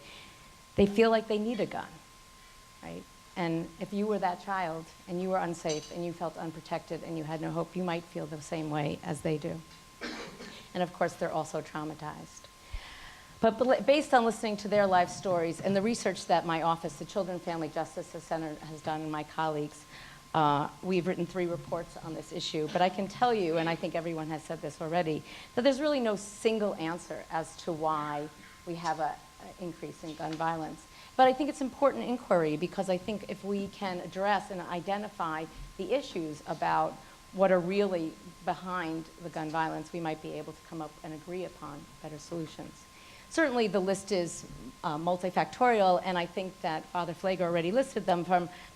they feel like they need a gun, right? And if you were that child and you were unsafe and you felt unprotected and you had no hope, you might feel the same way as they do. And of course, they're also traumatized. But based on listening to their life stories and the research that my office, the Children and Family Justice Center, has done, and my colleagues, We've written 3 reports on this issue, but I can tell you, and I think everyone has said this already, that there's really no single answer as to why we have an increase in gun violence. But I think it's important inquiry, because I think if we can address and identify the issues about what are really behind the gun violence, we might be able to come up and agree upon better solutions. Certainly the list is multifactorial, and I think that Father Flager already listed them,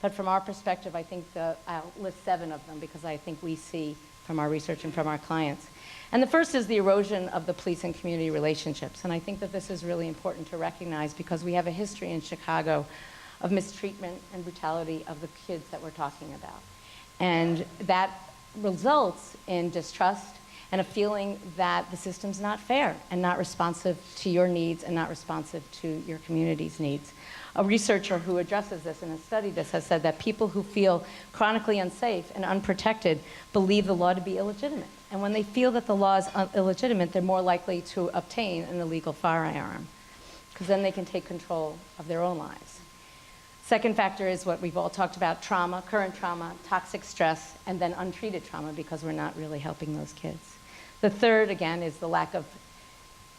but from our perspective, I think I'll list 7 of them, because I think we see from our research and from our clients. And the first is the erosion of the police and community relationships. And I think that this is really important to recognize, because we have a history in Chicago of mistreatment and brutality of the kids that we're talking about. And that results in distrust and a feeling that the system's not fair and not responsive to your needs and not responsive to your community's needs. A researcher who addresses this and has studied this has said that people who feel chronically unsafe and unprotected believe the law to be illegitimate. And when they feel that the law is illegitimate, they're more likely to obtain an illegal firearm, because then they can take control of their own lives. Second factor is what we've all talked about: trauma, current trauma, toxic stress, and then untreated trauma, because we're not really helping those kids. The third, again, is the lack of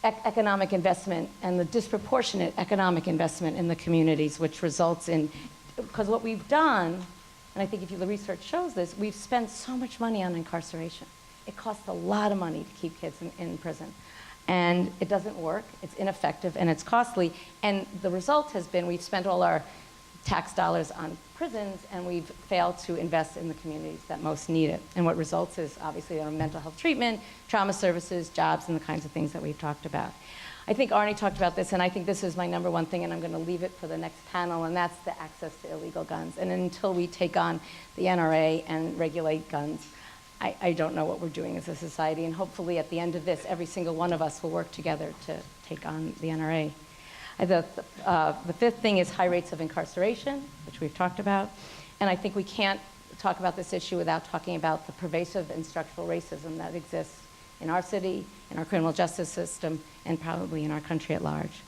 economic investment and the disproportionate economic investment in the communities, which results in, because what we've done, and I think if the research shows this, we've spent so much money on incarceration. It costs a lot of money to keep kids in prison. And it doesn't work, it's ineffective, and it's costly. And the result has been we've spent all our tax dollars on prisons, and we've failed to invest in the communities that most need it. And what results is obviously mental health treatment, trauma services, jobs, and the kinds of things that we've talked about. I think Arnie talked about this, and I think this is my #1 thing, and I'm going to leave it for the next panel, and that's the access to illegal guns. And until we take on the NRA and regulate guns, I don't know what we're doing as a society, and hopefully at the end of this, every single one of us will work together to take on the NRA. The 5th thing is high rates of incarceration, which we've talked about. And I think we can't talk about this issue without talking about the pervasive and structural racism that exists in our city, in our criminal justice system, and probably in our country at large.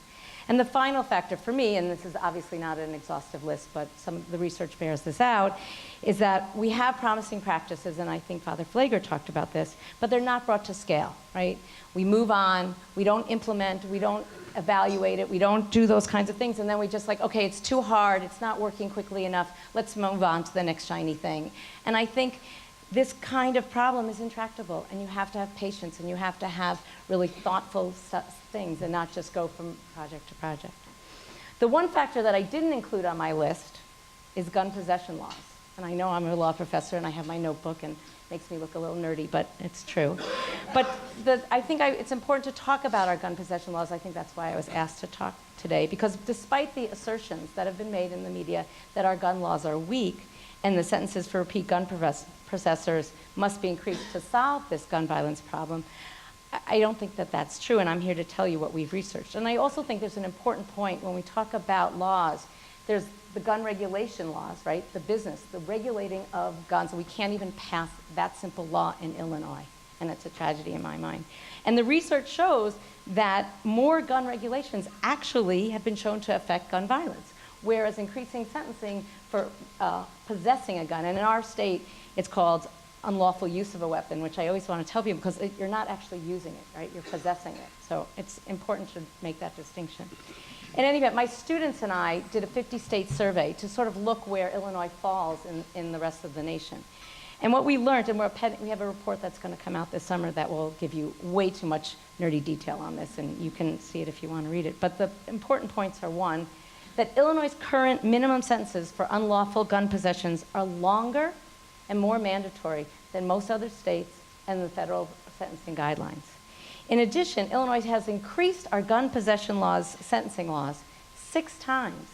And the final factor for me, and this is obviously not an exhaustive list, but some of the research bears this out, is that we have promising practices, and I think Father Flager talked about this, but they're not brought to scale, right? We move on, we don't implement, we don't evaluate it, we don't do those kinds of things, and then we just like, okay, it's too hard, it's not working quickly enough, let's move on to the next shiny thing. And I think this kind of problem is intractable, and you have to have patience, and you have to have really thoughtful things and not just go from project to project. The one factor that I didn't include on my list is gun possession laws. And I know I'm a law professor and I have my notebook and it makes me look a little nerdy, but it's true. But I think it's important to talk about our gun possession laws. I think that's why I was asked to talk today, because despite the assertions that have been made in the media that our gun laws are weak and the sentences for repeat gun possessors must be increased to solve this gun violence problem, I don't think that that's true, and I'm here to tell you what we've researched. And I also think there's an important point when we talk about laws. There's the gun regulation laws, right? The business, the regulating of guns. We can't even pass that simple law in Illinois, and it's a tragedy in my mind. And the research shows that more gun regulations actually have been shown to affect gun violence, whereas increasing sentencing for possessing a gun, and in our state, it's called unlawful use of a weapon, which I always want to tell people, because you're not actually using it, right? You're possessing it. So it's important to make that distinction. In any event, my students and I did a 50-state survey to sort of look where Illinois falls in the rest of the nation. And what we learned, and we have a report that's going to come out this summer that will give you way too much nerdy detail on this, and you can see it if you want to read it. But the important points are, one, that Illinois' current minimum sentences for unlawful gun possessions are longer and more mandatory than most other states and the federal sentencing guidelines. In addition, Illinois has increased our gun possession laws, sentencing laws, 6 times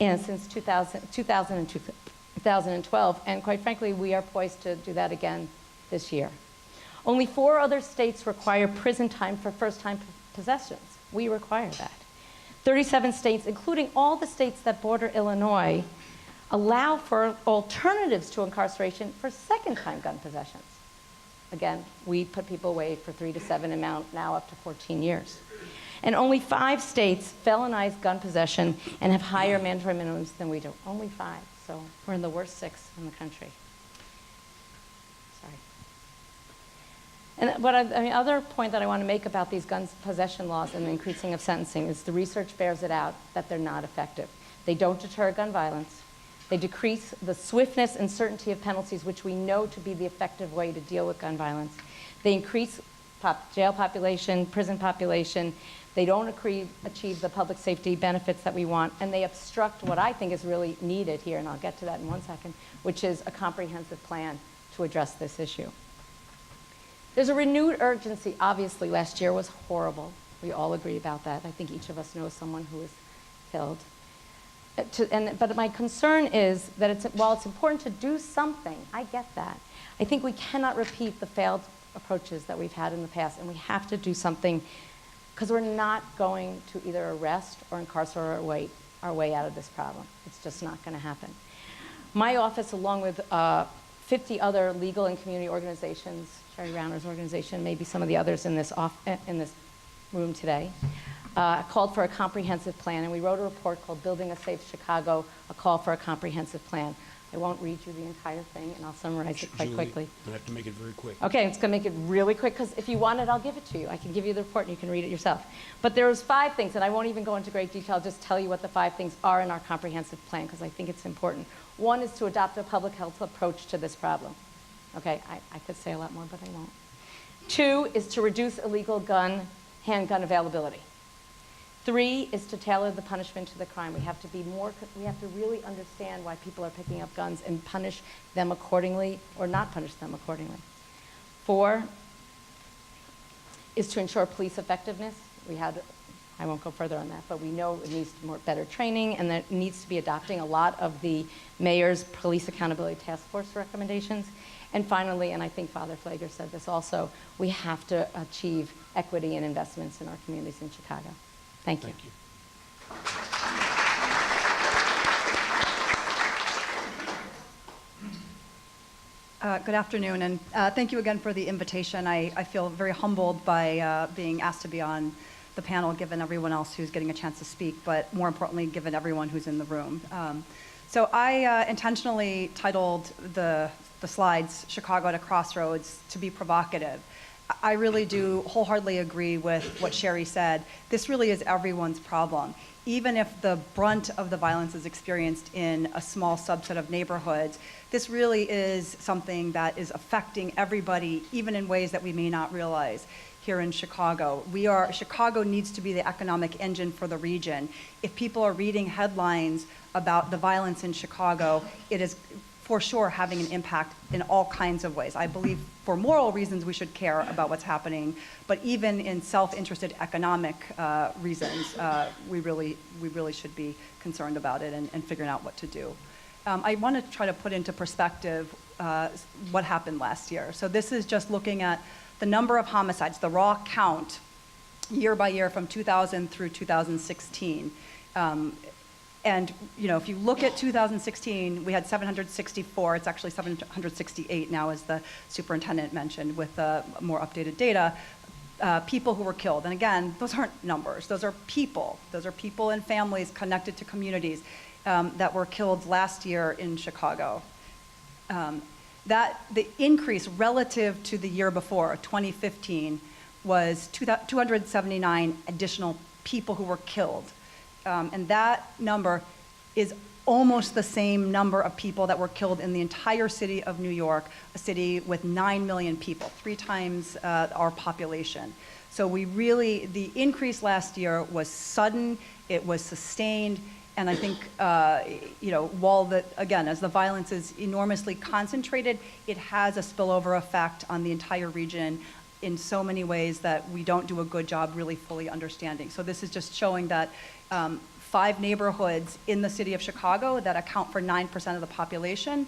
since 2012, and quite frankly, we are poised to do that again this year. Only 4 other states require prison time for first-time possessions. We require that. 37 states, including all the states that border Illinois, allow for alternatives to incarceration for second-time gun possessions. Again, we put people away for 3 to 7 and now up to 14 years. And only 5 states felonize gun possession and have higher mandatory minimums than we do. Only 5, so we're in the worst 6 in the country. Sorry. And other point that I want to make about these gun possession laws and the increasing of sentencing is the research bears it out that they're not effective. They don't deter gun violence. They decrease the swiftness and certainty of penalties, which we know to be the effective way to deal with gun violence. They increase jail population, prison population. They don't achieve the public safety benefits that we want, and they obstruct what I think is really needed here, and I'll get to that in 1 second, which is a comprehensive plan to address this issue. There's a renewed urgency. Obviously, last year was horrible. We all agree about that. I think each of us knows someone who was killed. But my concern is that while it's important to do something, I get that. I think we cannot repeat the failed approaches that we've had in the past, and we have to do something because we're not going to either arrest or incarcerate our way out of this problem. It's just not going to happen. My office, along with 50 other legal and community organizations, Sherry Rauner's organization, maybe some of the others in this room today, called for a comprehensive plan, and we wrote a report called Building a Safe Chicago, a call for a comprehensive plan. I won't read you the entire thing, and I'll summarize it quite Julie, quickly. I have to make it very quick. Okay, it's going to make it really quick, because if you want it, I'll give it to you. I can give you the report, and you can read it yourself. But there was 5 things, and I won't even go into great detail. I'll just tell you what the 5 things are in our comprehensive plan, because I think it's important. 1 is to adopt a public health approach to this problem. Okay, I could say a lot more, but I won't. 2 is to reduce illegal handgun availability. 3 is to tailor the punishment to the crime. We have to really understand why people are picking up guns and punish them accordingly or not punish them accordingly. 4 is to ensure police effectiveness. I won't go further on that, but we know it needs better training, and that it needs to be adopting a lot of the mayor's police accountability task force recommendations. And finally, and I think Father Flager said this also, we have to achieve equity and investments in our communities in Chicago. Thank you. Good afternoon, and thank you again for the invitation. I feel very humbled by being asked to be on the panel, given everyone else who's getting a chance to speak, but more importantly, given everyone who's in the room. So I intentionally titled the slides, Chicago at a Crossroads, to be provocative. I really do wholeheartedly agree with what Sherry said. This really is everyone's problem. Even if the brunt of the violence is experienced in a small subset of neighborhoods, this really is something that is affecting everybody, even in ways that we may not realize here in Chicago. Chicago needs to be the economic engine for the region. If people are reading headlines about the violence in Chicago, it is for sure having an impact in all kinds of ways. I believe for moral reasons we should care about what's happening, but even in self-interested economic reasons, we really should be concerned about it and figuring out what to do. I want to try to put into perspective what happened last year. So this is just looking at the number of homicides, the raw count, year by year from 2000 through 2016. And if you look at 2016, we had 764. It's actually 768 now, as the superintendent mentioned, with more updated data. People who were killed. And again, those aren't numbers. Those are people. Those are people and families connected to communities that were killed last year in Chicago. The increase relative to the year before, 2015, was 279 additional people who were killed. And that number is almost the same number of people that were killed in the entire city of New York, a city with 9 million people, 3 times our population. So the increase last year was sudden, it was sustained, and I think, again, as the violence is enormously concentrated, it has a spillover effect on the entire region in so many ways that we don't do a good job really fully understanding. So this is just showing that 5 neighborhoods in the city of Chicago that account for 9% of the population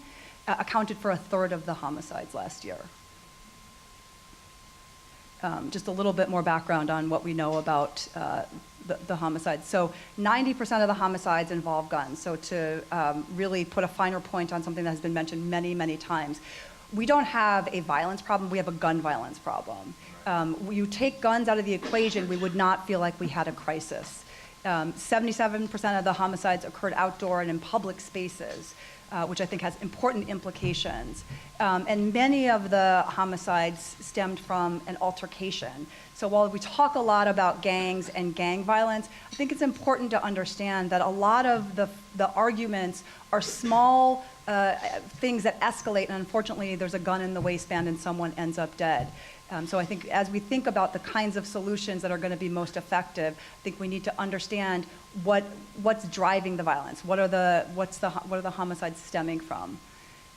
accounted for 1/3 of the homicides last year. Just a little bit more background on what we know about the homicides. So 90% of the homicides involve guns. So to really put a finer point on something that has been mentioned many, many times, we don't have a violence problem, we have a gun violence problem. You take guns out of the equation, we would not feel like we had a crisis. 77% of the homicides occurred outdoor and in public spaces. which I think has important implications. And many of the homicides stemmed from an altercation. So while we talk a lot about gangs and gang violence, I think it's important to understand that a lot of the arguments are small things that escalate, and unfortunately there's a gun in the waistband and someone ends up dead. So I think as we think about the kinds of solutions that are going to be most effective, I think we need to understand what's driving the violence. What are the homicides stemming from?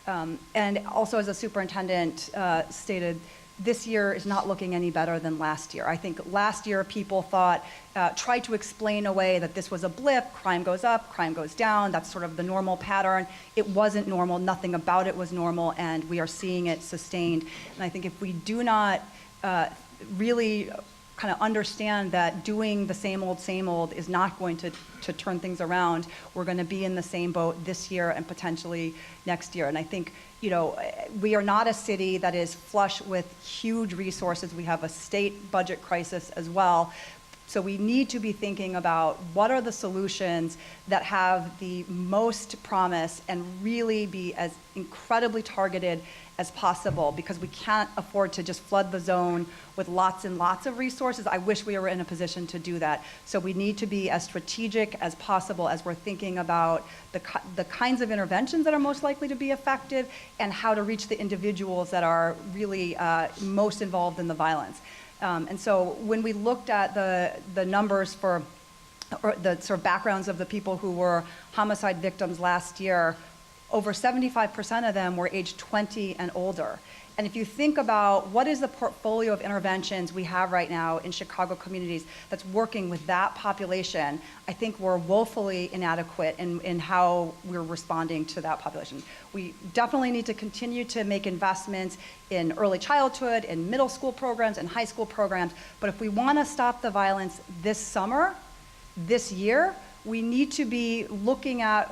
And also, as the superintendent stated, this year is not looking any better than last year. I think last year people tried to explain away that this was a blip, crime goes up, crime goes down, that's sort of the normal pattern. It wasn't normal, nothing about it was normal, and we are seeing it sustained. And I think if we do not really kind of understand that doing the same old is not going to turn things around, we're going to be in the same boat this year and potentially next year. And I think, you know, we are not a city that is flush with huge resources. We have a state budget crisis as well. So we need to be thinking about what are the solutions that have the most promise and really be as incredibly targeted as possible, because we can't afford to just flood the zone with lots and lots of resources. I wish we were in a position to do that. So we need to be as strategic as possible as we're thinking about the kinds of interventions that are most likely to be effective and how to reach the individuals that are really most involved in the violence. And so when we looked at the numbers or the sort of backgrounds of the people who were homicide victims last year, over 75% of them were age 20 and older. And if you think about what is the portfolio of interventions we have right now in Chicago communities that's working with that population, I think we're woefully inadequate in how we're responding to that population. We definitely need to continue to make investments in early childhood, in middle school programs, and high school programs. But if we want to stop the violence this summer, this year, we need to be looking at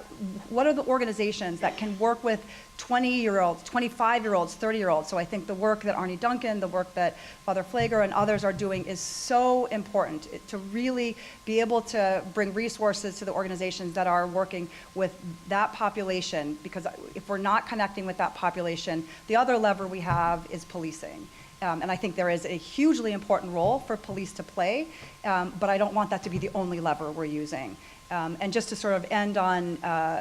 what are the organizations that can work with 20-year-olds, 25-year-olds, 30-year-olds. So I think the work that Arnie Duncan, the work that Father Flager and others are doing is so important to really be able to bring resources to the organizations that are working with that population, because if we're not connecting with that population, the other lever we have is policing. And I think there is a hugely important role for police to play, but I don't want that to be the only lever we're using. And just to sort of end on,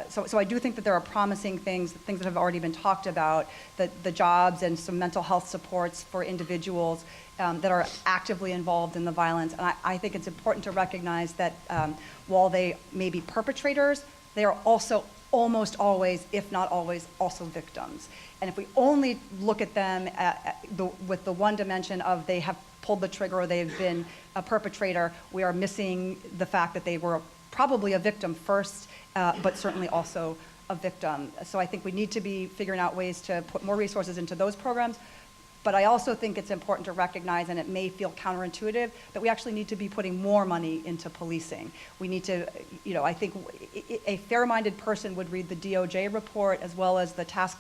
so I do think that there are promising things that have already been talked about, the jobs and some mental health supports for individuals that are actively involved in the violence. And I think it's important to recognize that while they may be perpetrators, they are also almost always, if not always, also victims. And if we only look at them with the one dimension of they have pulled the trigger or they've been a perpetrator, we are missing the fact that they were probably a victim first, but certainly also a victim. So I think we need to be figuring out ways to put more resources into those programs. But I also think it's important to recognize, and it may feel counterintuitive, that we actually need to be putting more money into policing. We need to, you know, I think a fair-minded person would read the DOJ report as well as the task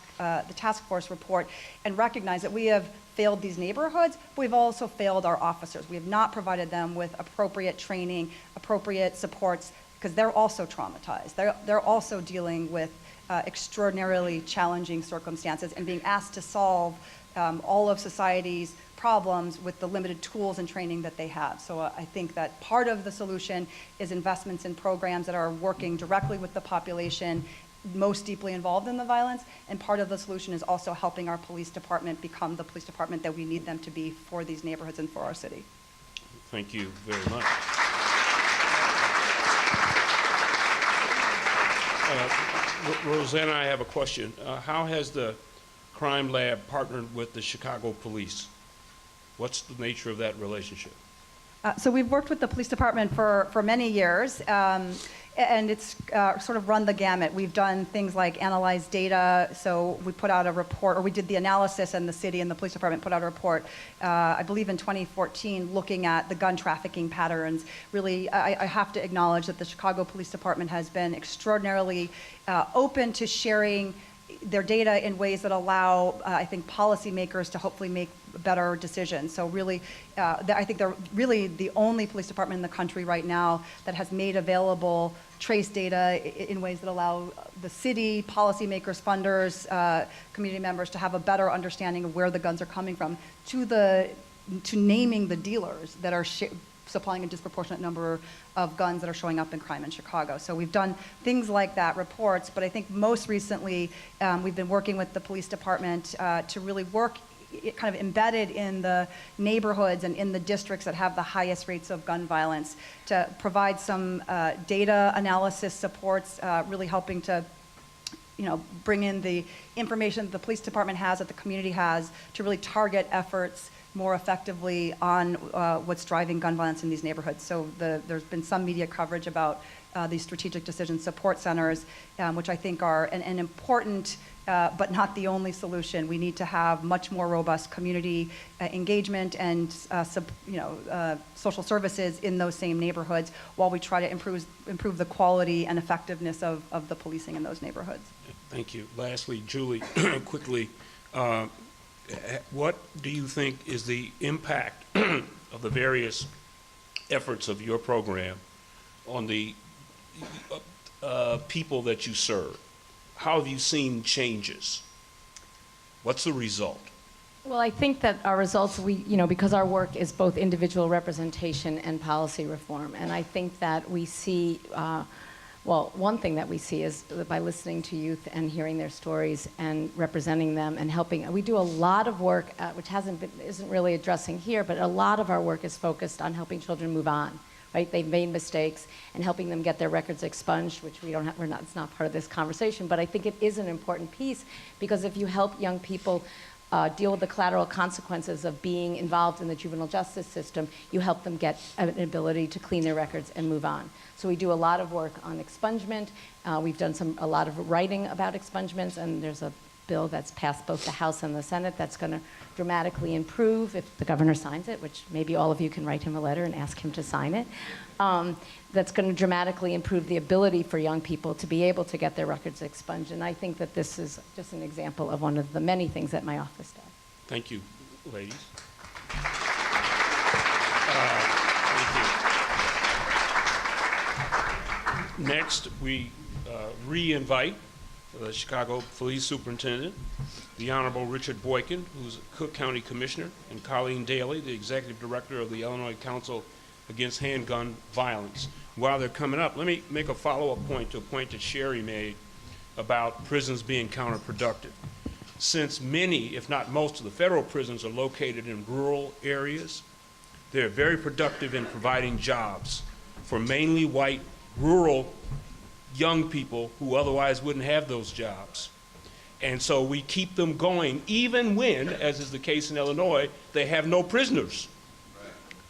force report and recognize that we have failed these neighborhoods, but we've also failed our officers. We have not provided them with appropriate training, appropriate supports, because they're also traumatized. They're also dealing with extraordinarily challenging circumstances and being asked to solve all of society's problems with the limited tools and training that they have. So I think that part of the solution is investments in programs that are working directly with the population most deeply involved in the violence, and part of the solution is also helping our police department become the police department that we need them to be for these neighborhoods and for our city. Thank you very much. Rosanna, I have a question. How has the crime lab partnered with the Chicago police? What's the nature of that relationship? So we've worked with the police department for many years, and it's sort of run the gamut. We've done things like analyze data. So we put out a report, or we did the analysis, and the city and the police department put out a report, I believe in 2014, looking at the gun trafficking patterns. Really, I have to acknowledge that the Chicago Police Department has been extraordinarily open to sharing their data in ways that allow, I think, policymakers to hopefully make better decisions. So really, I think they're really the only police department in the country right now that has made available trace data in ways that allow the city, policymakers, funders, community members to have a better understanding of where the guns are coming from, to naming the dealers that are supplying a disproportionate number of guns that are showing up in crime in Chicago. So we've done things like that, reports, but I think most recently we've been working with the police department to really work kind of embedded in the neighborhoods and in the districts that have the highest rates of gun violence, to provide some data analysis supports, really helping to bring in the information that the police department has, that the community has, to really target efforts more effectively on what's driving gun violence in these neighborhoods. So there's been some media coverage about these strategic decision support centers, which I think are an important but not the only solution. We need to have much more robust community engagement and social services in those same neighborhoods, while we try to improve the quality and effectiveness of the policing in those neighborhoods. Thank you. Lastly, Julie, quickly, what do you think is the impact of the various efforts of your program on the people that you serve? How have you seen changes? What's the result? Well, I think that our results, because our work is both individual representation and policy reform, and I think that we see, one thing that we see is by listening to youth and hearing their stories and representing them and helping. We do a lot of work, which isn't really addressing here, but a lot of our work is focused on helping children move on. Right? They've made mistakes, and helping them get their records expunged, which it's not part of this conversation, but I think it is an important piece, because if you help young people deal with the collateral consequences of being involved in the juvenile justice system, you help them get an ability to clean their records and move on. So we do a lot of work on expungement. We've done a lot of writing about expungements, and there's a bill that's passed both the House and the Senate that's going to dramatically improve, if the governor signs it, which maybe all of you can write him a letter and ask him to sign it, that's going to dramatically improve the ability for young people to be able to get their records expunged. And I think that this is just an example of one of the many things that my office does. Thank you, ladies. Thank you. Next, we re-invite the Chicago Police Superintendent, the Honorable Richard Boykin, who's a Cook County Commissioner, and Colleen Daly, the Executive Director of the Illinois Council Against Handgun Violence. While they're coming up, let me make a follow-up point to a point that Sherry made about prisons being counterproductive. Since many, if not most, of the federal prisons are located in rural areas, they're very productive in providing jobs for mainly white, rural young people who otherwise wouldn't have those jobs. And so we keep them going even when, as is the case in Illinois, they have no prisoners.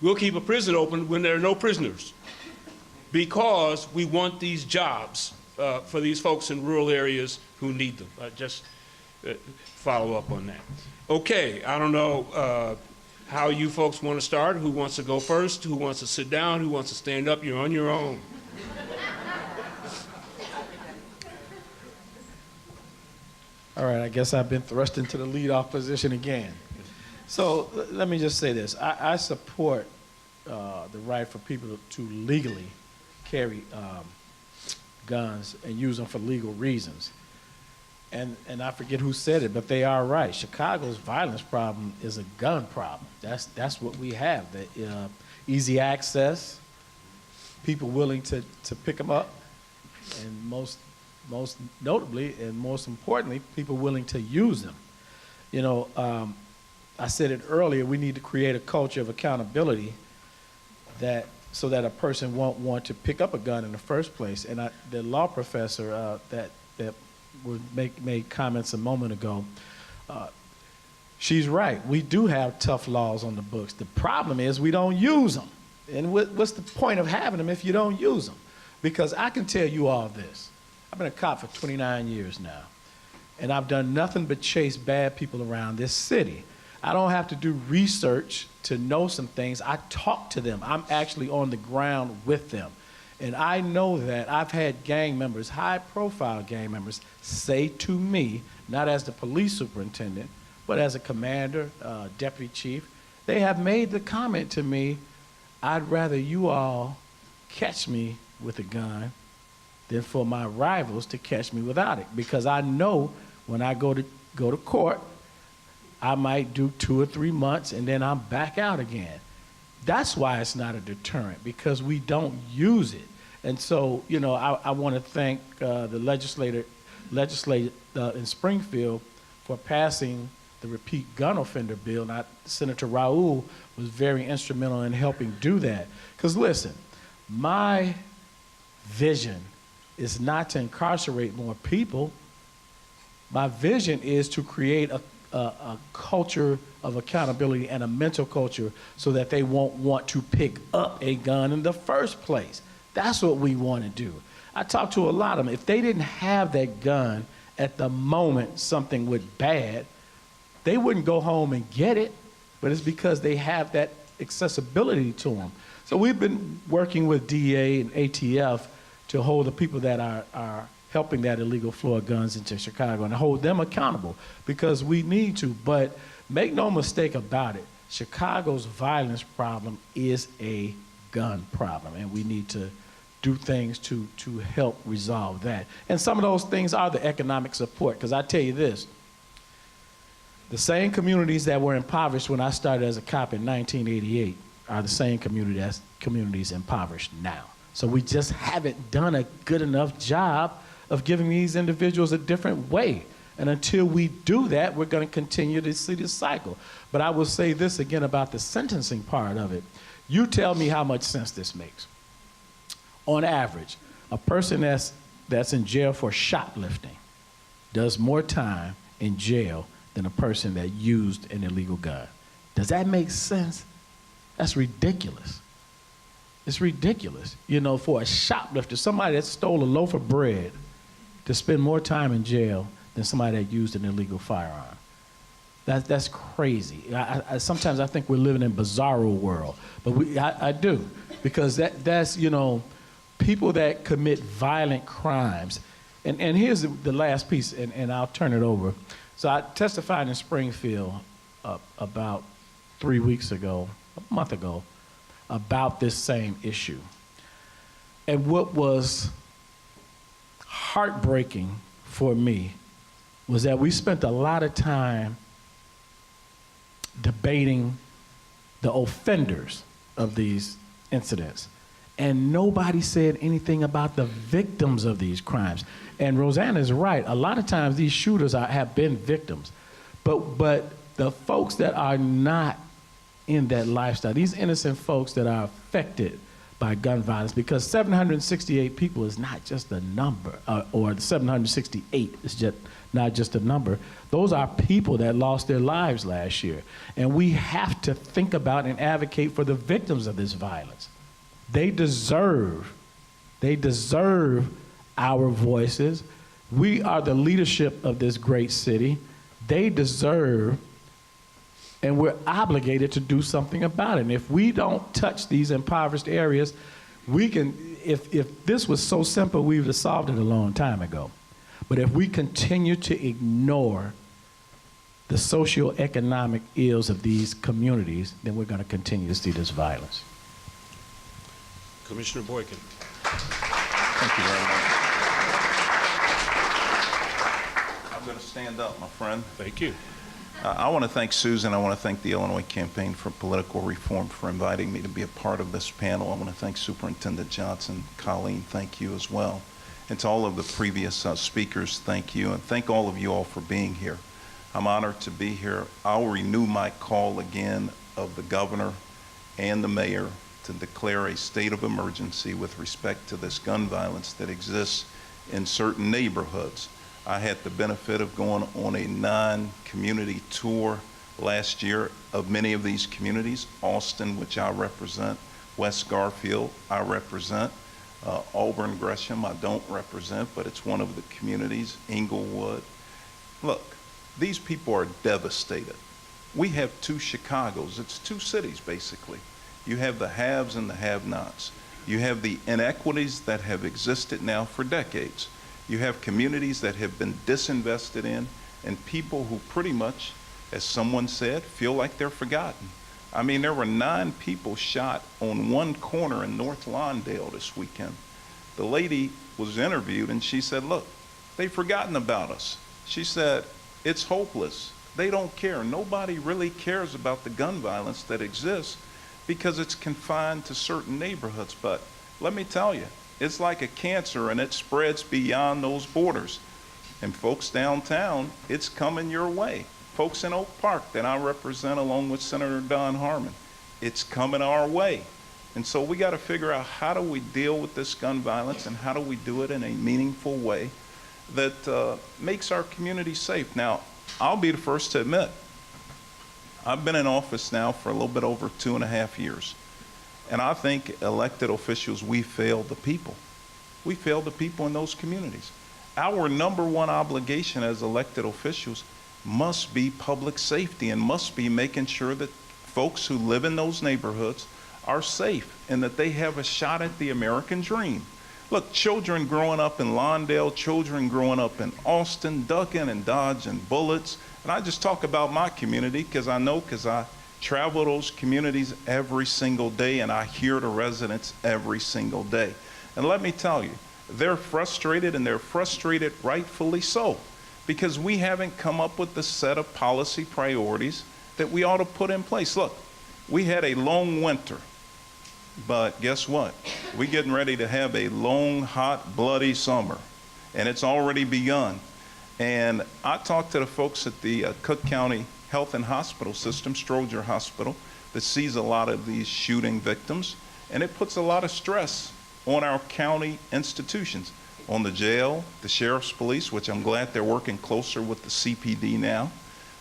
We'll keep a prison open when there are no prisoners, because we want these jobs for these folks in rural areas who need them. Just follow up on that. Okay, I don't know how you folks want to start. Who wants to go first? Who wants to sit down? Who wants to stand up? You're on your own. All right, I guess I've been thrust into the lead-off position again. So let me just say this. I support the right for people to legally carry guns and use them for legal reasons. And I forget who said it, but they are right. Chicago's violence problem is a gun problem. That's what we have. The easy access, people willing to pick them up, and most notably and most importantly, people willing to use them. I said it earlier, we need to create a culture of accountability so that a person won't want to pick up a gun in the first place. And the law professor that made comments a moment ago, she's right. We do have tough laws on the books. The problem is we don't use them. And what's the point of having them if you don't use them? Because I can tell you all this. I've been a cop for 29 years now, and I've done nothing but chase bad people around this city. I don't have to do research to know some things. I talk to them. I'm actually on the ground with them. And I know that I've had gang members, high-profile gang members, say to me, not as the police superintendent, but as a commander, deputy chief, they have made the comment to me, I'd rather you all catch me with a gun than for my rivals to catch me without it. Because I know when I go to court, I might do 2 or 3 months and then I'm back out again. That's why it's not a deterrent, because we don't use it. And so, you know, I want to thank the legislator in Springfield for passing the repeat gun offender bill. Senator Raul was very instrumental in helping do that. Because listen, my vision is not to incarcerate more people. My vision is to create a culture of accountability and a mental culture so that they won't want to pick up a gun in the first place. That's what we want to do. I talked to a lot of them. If they didn't have that gun at the moment something went bad, they wouldn't go home and get it, but it's because they have that accessibility to them. So we've been working with DEA and ATF to hold the people that are helping that illegal flow of guns into Chicago and hold them accountable, because we need to. But make no mistake about it, Chicago's violence problem is a gun problem, and we need to do things to help resolve that. And some of those things are the economic support, because I tell you this, the same communities that were impoverished when I started as a cop in 1988 are the same communities impoverished now. So we just haven't done a good enough job of giving these individuals a different way. And until we do that, we're going to continue to see this cycle. But I will say this again about the sentencing part of it. You tell me how much sense this makes. On average, a person that's in jail for shoplifting does more time in jail than a person that used an illegal gun. Does that make sense? That's ridiculous. It's ridiculous, you know, for a shoplifter, somebody that stole a loaf of bread, to spend more time in jail than somebody that used an illegal firearm. That's crazy. Sometimes I think we're living in a bizarro world, but I do, because that's, you know, people that commit violent crimes. And here's the last piece, and I'll turn it over. So I testified in Springfield about 3 weeks ago, a month ago, about this same issue. And what was heartbreaking for me was that we spent a lot of time debating the offenders of these incidents, and nobody said anything about the victims of these crimes. And Rosanna is right. A lot of times these shooters have been victims, but the folks that are not in that lifestyle, these innocent folks that are affected by gun violence, because 768 people is not just a number, or 768 is just not just a number. Those are people that lost their lives last year. And we have to think about and advocate for the victims of this violence. They deserve our voices. We are the leadership of this great city. They deserve, and we're obligated to do something about it. And if we don't touch these impoverished areas, we can, if this was so simple, we would have solved it a long time ago. But if we continue to ignore the socioeconomic ills of these communities, then we're going to continue to see this violence. Commissioner Boykin. Thank you very much. I'm going to stand up, my friend. Thank you. I want to thank Susan. I want to thank the Illinois Campaign for Political Reform for inviting me to be a part of this panel. I want to thank Superintendent Johnson. Colleen, thank you as well. And to all of the previous speakers, thank you. And thank all of you all for being here. I'm honored to be here. I'll renew my call again of the governor and the mayor to declare a state of emergency with respect to this gun violence that exists in certain neighborhoods. I had the benefit of going on a non-community tour last year of many of these communities. Austin, which I represent, West Garfield, I represent, Auburn, Gresham, I don't represent, but it's one of the communities, Englewood. Look, these people are devastated. We have two Chicagos. It's two cities, basically. You have the haves and the have-nots. You have the inequities that have existed now for decades. You have communities that have been disinvested in, and people who pretty much, as someone said, feel like they're forgotten. I mean, there were 9 people shot on one corner in North Lawndale this weekend. The lady was interviewed and she said, look, they've forgotten about us. She said, it's hopeless. They don't care. Nobody really cares about the gun violence that exists because it's confined to certain neighborhoods. But let me tell you, it's like a cancer and it spreads beyond those borders. And folks downtown, it's coming your way. Folks in Oak Park that I represent along with Senator Don Harmon, it's coming our way. And so we got to figure out how do we deal with this gun violence and how do we do it in a meaningful way that makes our community safe. Now, I'll be the first to admit, I've been in office now for a little bit over 2.5 years. And I think elected officials, we failed the people. We failed the people in those communities. Our #1 obligation as elected officials must be public safety and must be making sure that folks who live in those neighborhoods are safe and that they have a shot at the American dream. Look, children growing up in Lawndale, children growing up in Austin, ducking and dodging bullets. And I just talk about my community because I travel those communities every single day and I hear the residents every single day. And let me tell you, they're frustrated and they're frustrated rightfully so, because we haven't come up with the set of policy priorities that we ought to put in place. Look, we had a long winter, but guess what? We're getting ready to have a long, hot, bloody summer, and it's already begun. And I talked to the folks at the Cook County Health and Hospital System, Stroger Hospital, that sees a lot of these shooting victims, and it puts a lot of stress on our county institutions, on the jail, the sheriff's police, which I'm glad they're working closer with the CPD now,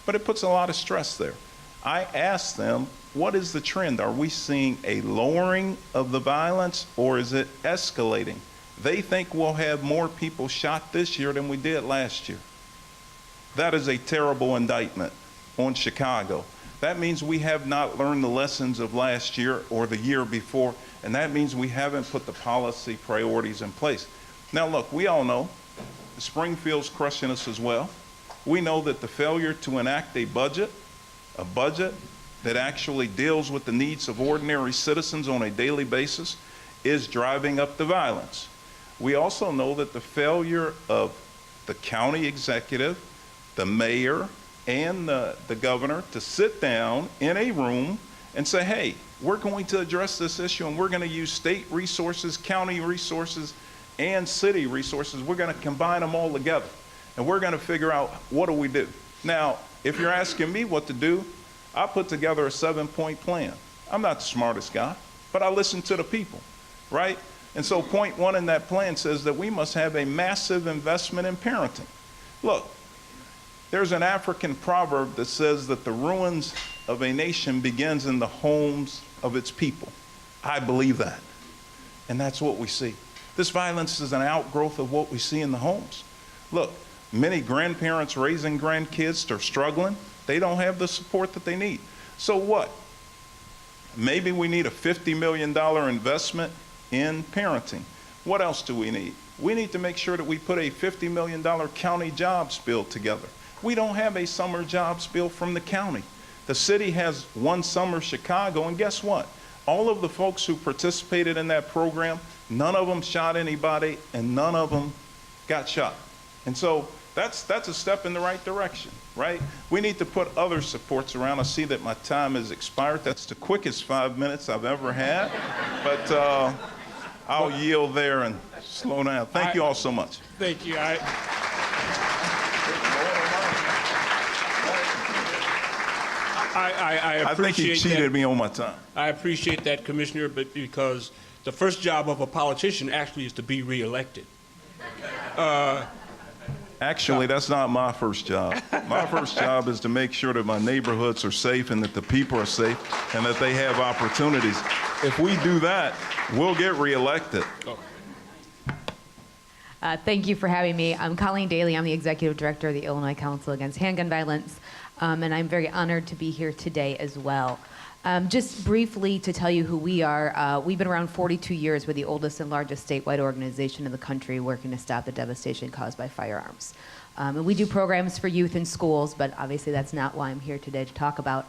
but it puts a lot of stress there. I asked them, what is the trend? Are we seeing a lowering of the violence or is it escalating? They think we'll have more people shot this year than we did last year. That is a terrible indictment on Chicago. That means we have not learned the lessons of last year or the year before, and that means we haven't put the policy priorities in place. Now look, we all know Springfield's crushing us as well. We know that the failure to enact a budget that actually deals with the needs of ordinary citizens on a daily basis is driving up the violence. We also know that the failure of the county executive, the mayor, and the governor to sit down in a room and say, hey, we're going to address this issue and we're going to use state resources, county resources, and city resources. We're going to combine them all together and we're going to figure out what do we do. Now, if you're asking me what to do, I put together a 7-point plan. I'm not the smartest guy, but I listen to the people, right? And so point 1 in that plan says that we must have a massive investment in parenting. Look, there's an African proverb that says that the ruins of a nation begins in the homes of its people. I believe that. And that's what we see. This violence is an outgrowth of what we see in the homes. Look, many grandparents raising grandkids are struggling. They don't have the support that they need. So what? Maybe we need a $50 million investment in parenting. What else do we need? We need to make sure that we put a $50 million county jobs bill together. We don't have a summer jobs bill from the county. The city has one summer Chicago, and guess what? All of the folks who participated in that program, none of them shot anybody, and none of them got shot. And so that's a step in the right direction, right? We need to put other supports around. I see that my time has expired. That's the quickest 5 minutes I've ever had, but I'll yield there and slow down. Thank you all so much. Thank you. I think he cheated me on my time. I appreciate that, Commissioner, but because the first job of a politician actually is to be reelected. Actually, that's not my first job. My first job is to make sure that my neighborhoods are safe and that the people are safe and that they have opportunities. If we do that, we'll get reelected. Thank you for having me. I'm Colleen Daly. I'm the Executive Director of the Illinois Council Against Handgun Violence. and I'm very honored to be here today as well. Just briefly to tell you who we are, we've been around 42 years. We're the oldest and largest statewide organization in the country working to stop the devastation caused by firearms. And we do programs for youth in schools, but obviously that's not why I'm here today to talk about.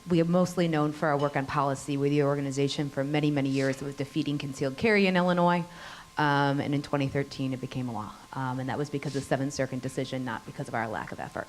We are mostly known for our work on policy. We're the organization for many, many years that was defeating concealed carry in Illinois. And in 2013, it became a law. And that was because of the Seventh Circuit decision, not because of our lack of effort.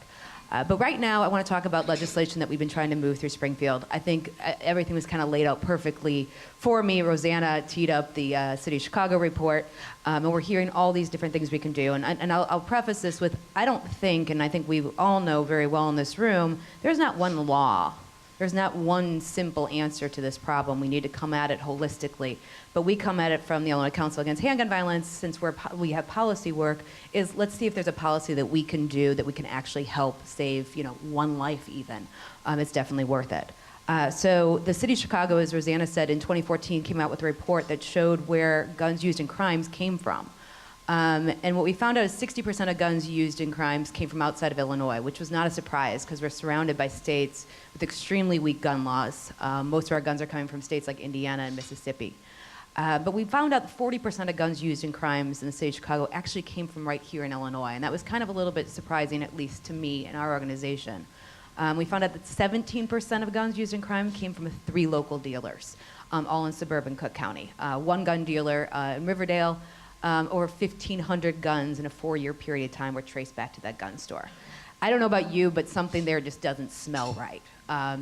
But right now, I want to talk about legislation that we've been trying to move through Springfield. I think everything was kind of laid out perfectly for me. Rosanna teed up the City of Chicago report, and we're hearing all these different things we can do. And I'll preface this with, I don't think, and I think we all know very well in this room, there's not one law. There's not one simple answer to this problem. We need to come at it holistically. But we come at it from the Illinois Council Against Handgun Violence, since we have policy work, is let's see if there's a policy that we can do that we can actually help save, one life even. It's definitely worth it. So the City of Chicago, as Rosanna said, in 2014 came out with a report that showed where guns used in crimes came from. And what we found out is 60% of guns used in crimes came from outside of Illinois, which was not a surprise because we're surrounded by states with extremely weak gun laws. Most of our guns are coming from states like Indiana and Mississippi. But we found out that 40% of guns used in crimes in the city of Chicago actually came from right here in Illinois. And that was kind of a little bit surprising, at least to me and our organization. We found out that 17% of guns used in crime came from 3 local dealers, all in suburban Cook County. One gun dealer in Riverdale. Over 1,500 guns in a 4-year period of time were traced back to that gun store. I don't know about you, but something there just doesn't smell right.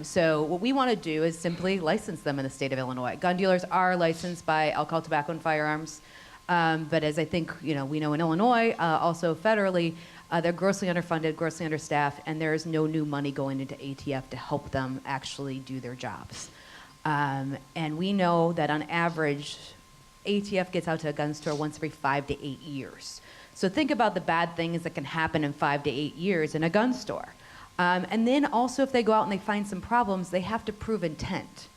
So what we want to do is simply license them in the state of Illinois. Gun dealers are licensed by alcohol, tobacco, and firearms. But as I think we know in Illinois, also federally, they're grossly underfunded, grossly understaffed, and there is no new money going into ATF to help them actually do their jobs. And we know that on average, ATF gets out to a gun store once every 5 to 8 years. So think about the bad things that can happen in 5 to 8 years in a gun store. And then also if they go out and they find some problems, they have to prove intent.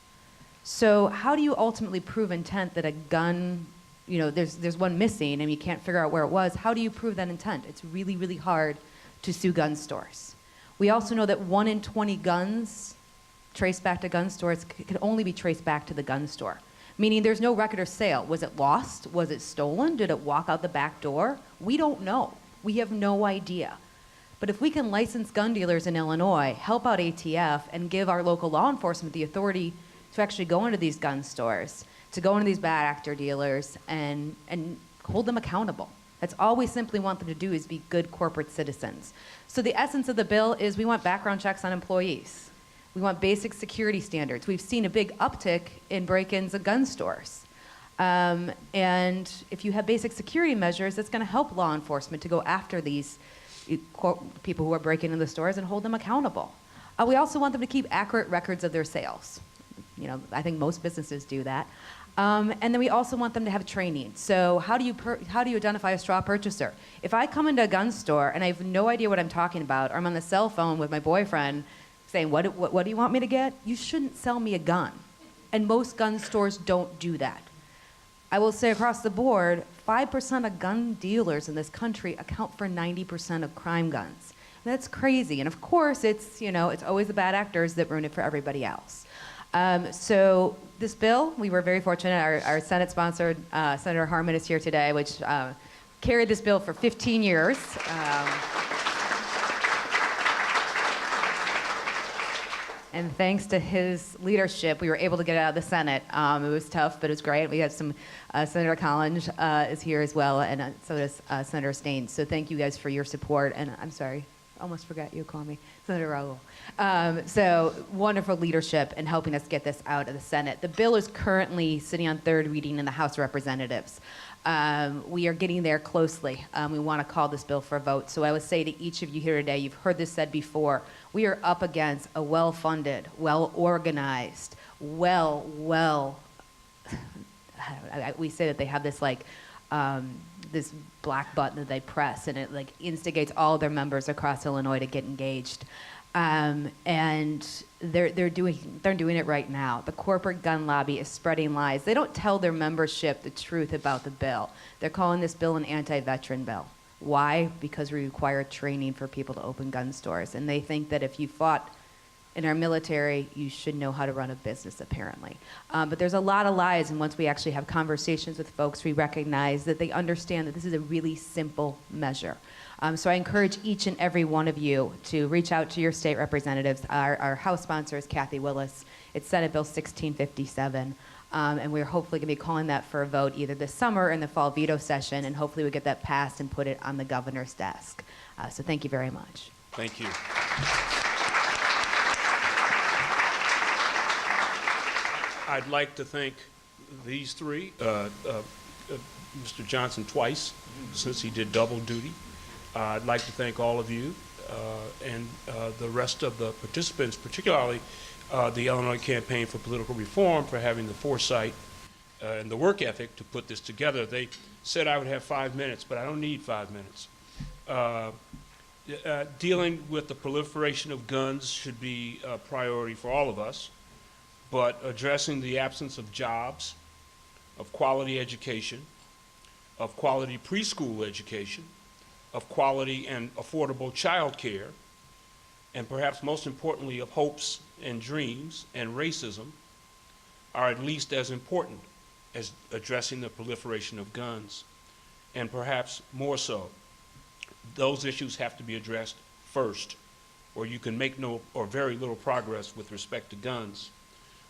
So how do you ultimately prove intent that a gun, there's one missing and you can't figure out where it was? How do you prove that intent? It's really, really hard to sue gun stores. We also know that 1 in 20 guns traced back to gun stores can only be traced back to the gun store. Meaning there's no record of sale. Was it lost? Was it stolen? Did it walk out the back door? We don't know. We have no idea. But if we can license gun dealers in Illinois, help out ATF, and give our local law enforcement the authority to actually go into these gun stores, to go into these bad actor dealers, and hold them accountable. That's all we simply want them to do is be good corporate citizens. So the essence of the bill is we want background checks on employees. We want basic security standards. We've seen a big uptick in break-ins of gun stores. And if you have basic security measures, that's going to help law enforcement to go after these people who are breaking into the stores and hold them accountable. We also want them to keep accurate records of their sales. I think most businesses do that. And then we also want them to have training. So how do you identify a straw purchaser? If I come into a gun store and I have no idea what I'm talking about, or I'm on the cell phone with my boyfriend saying, what do you want me to get? You shouldn't sell me a gun. And most gun stores don't do that. I will say across the board, 5% of gun dealers in this country account for 90% of crime guns. That's crazy. And of course, it's always the bad actors that ruin it for everybody else. So this bill, we were very fortunate. Our Senate-sponsored Senator Harmon is here today, which carried this bill for 15 years. And thanks to his leadership, we were able to get it out of the Senate. It was tough, but it was great. We had some, Senator Collins is here as well, and so does Senator Stain. So thank you guys for your support. And I'm sorry, almost forgot you called me, Senator Raul. So wonderful leadership in helping us get this out of the Senate. The bill is currently sitting on 3rd reading in the House of Representatives. We are getting there closely. We want to call this bill for a vote. So I would say to each of you here today, you've heard this said before, we are up against a well-funded, well-organized, we say that they have this this black button that they press, and it instigates all their members across Illinois to get engaged. And they're doing it right now. The corporate gun lobby is spreading lies. They don't tell their membership the truth about the bill. They're calling this bill an anti-veteran bill. Why? Because we require training for people to open gun stores. And they think that if you fought in our military, you should know how to run a business, apparently. But there's a lot of lies, and once we actually have conversations with folks, we recognize that they understand that this is a really simple measure. So I encourage each and every one of you to reach out to your state representatives. Our House sponsor is Kathy Willis. It's Senate Bill 1657. And we're hopefully going to be calling that for a vote either this summer or in the fall veto session, and hopefully we get that passed and put it on the governor's desk. So thank you very much. Thank you. I'd like to thank these three, Mr. Johnson twice, since he did double duty. I'd like to thank all of you and the rest of the participants, particularly the Illinois Campaign for Political Reform, for having the foresight and the work ethic to put this together. They said I would have 5 minutes, but I don't need 5 minutes. Dealing with the proliferation of guns should be a priority for all of us, but addressing the absence of jobs, of quality education, of quality preschool education, of quality and affordable child care, and perhaps most importantly of hopes and dreams and racism are at least as important as addressing the proliferation of guns, and perhaps more so. Those issues have to be addressed first, or you can make no or very little progress with respect to guns.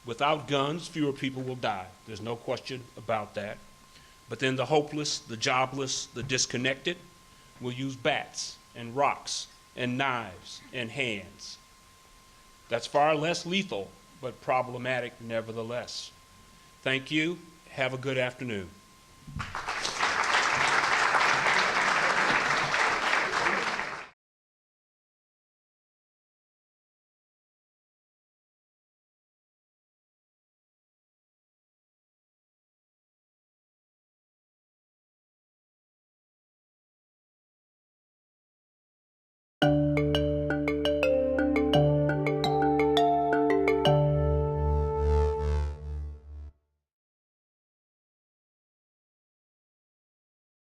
Without guns, fewer people will die. There's no question about that. But then the hopeless, the jobless, the disconnected will use bats and rocks and knives and hands. That's far less lethal, but problematic nevertheless. Thank you. Have a good afternoon.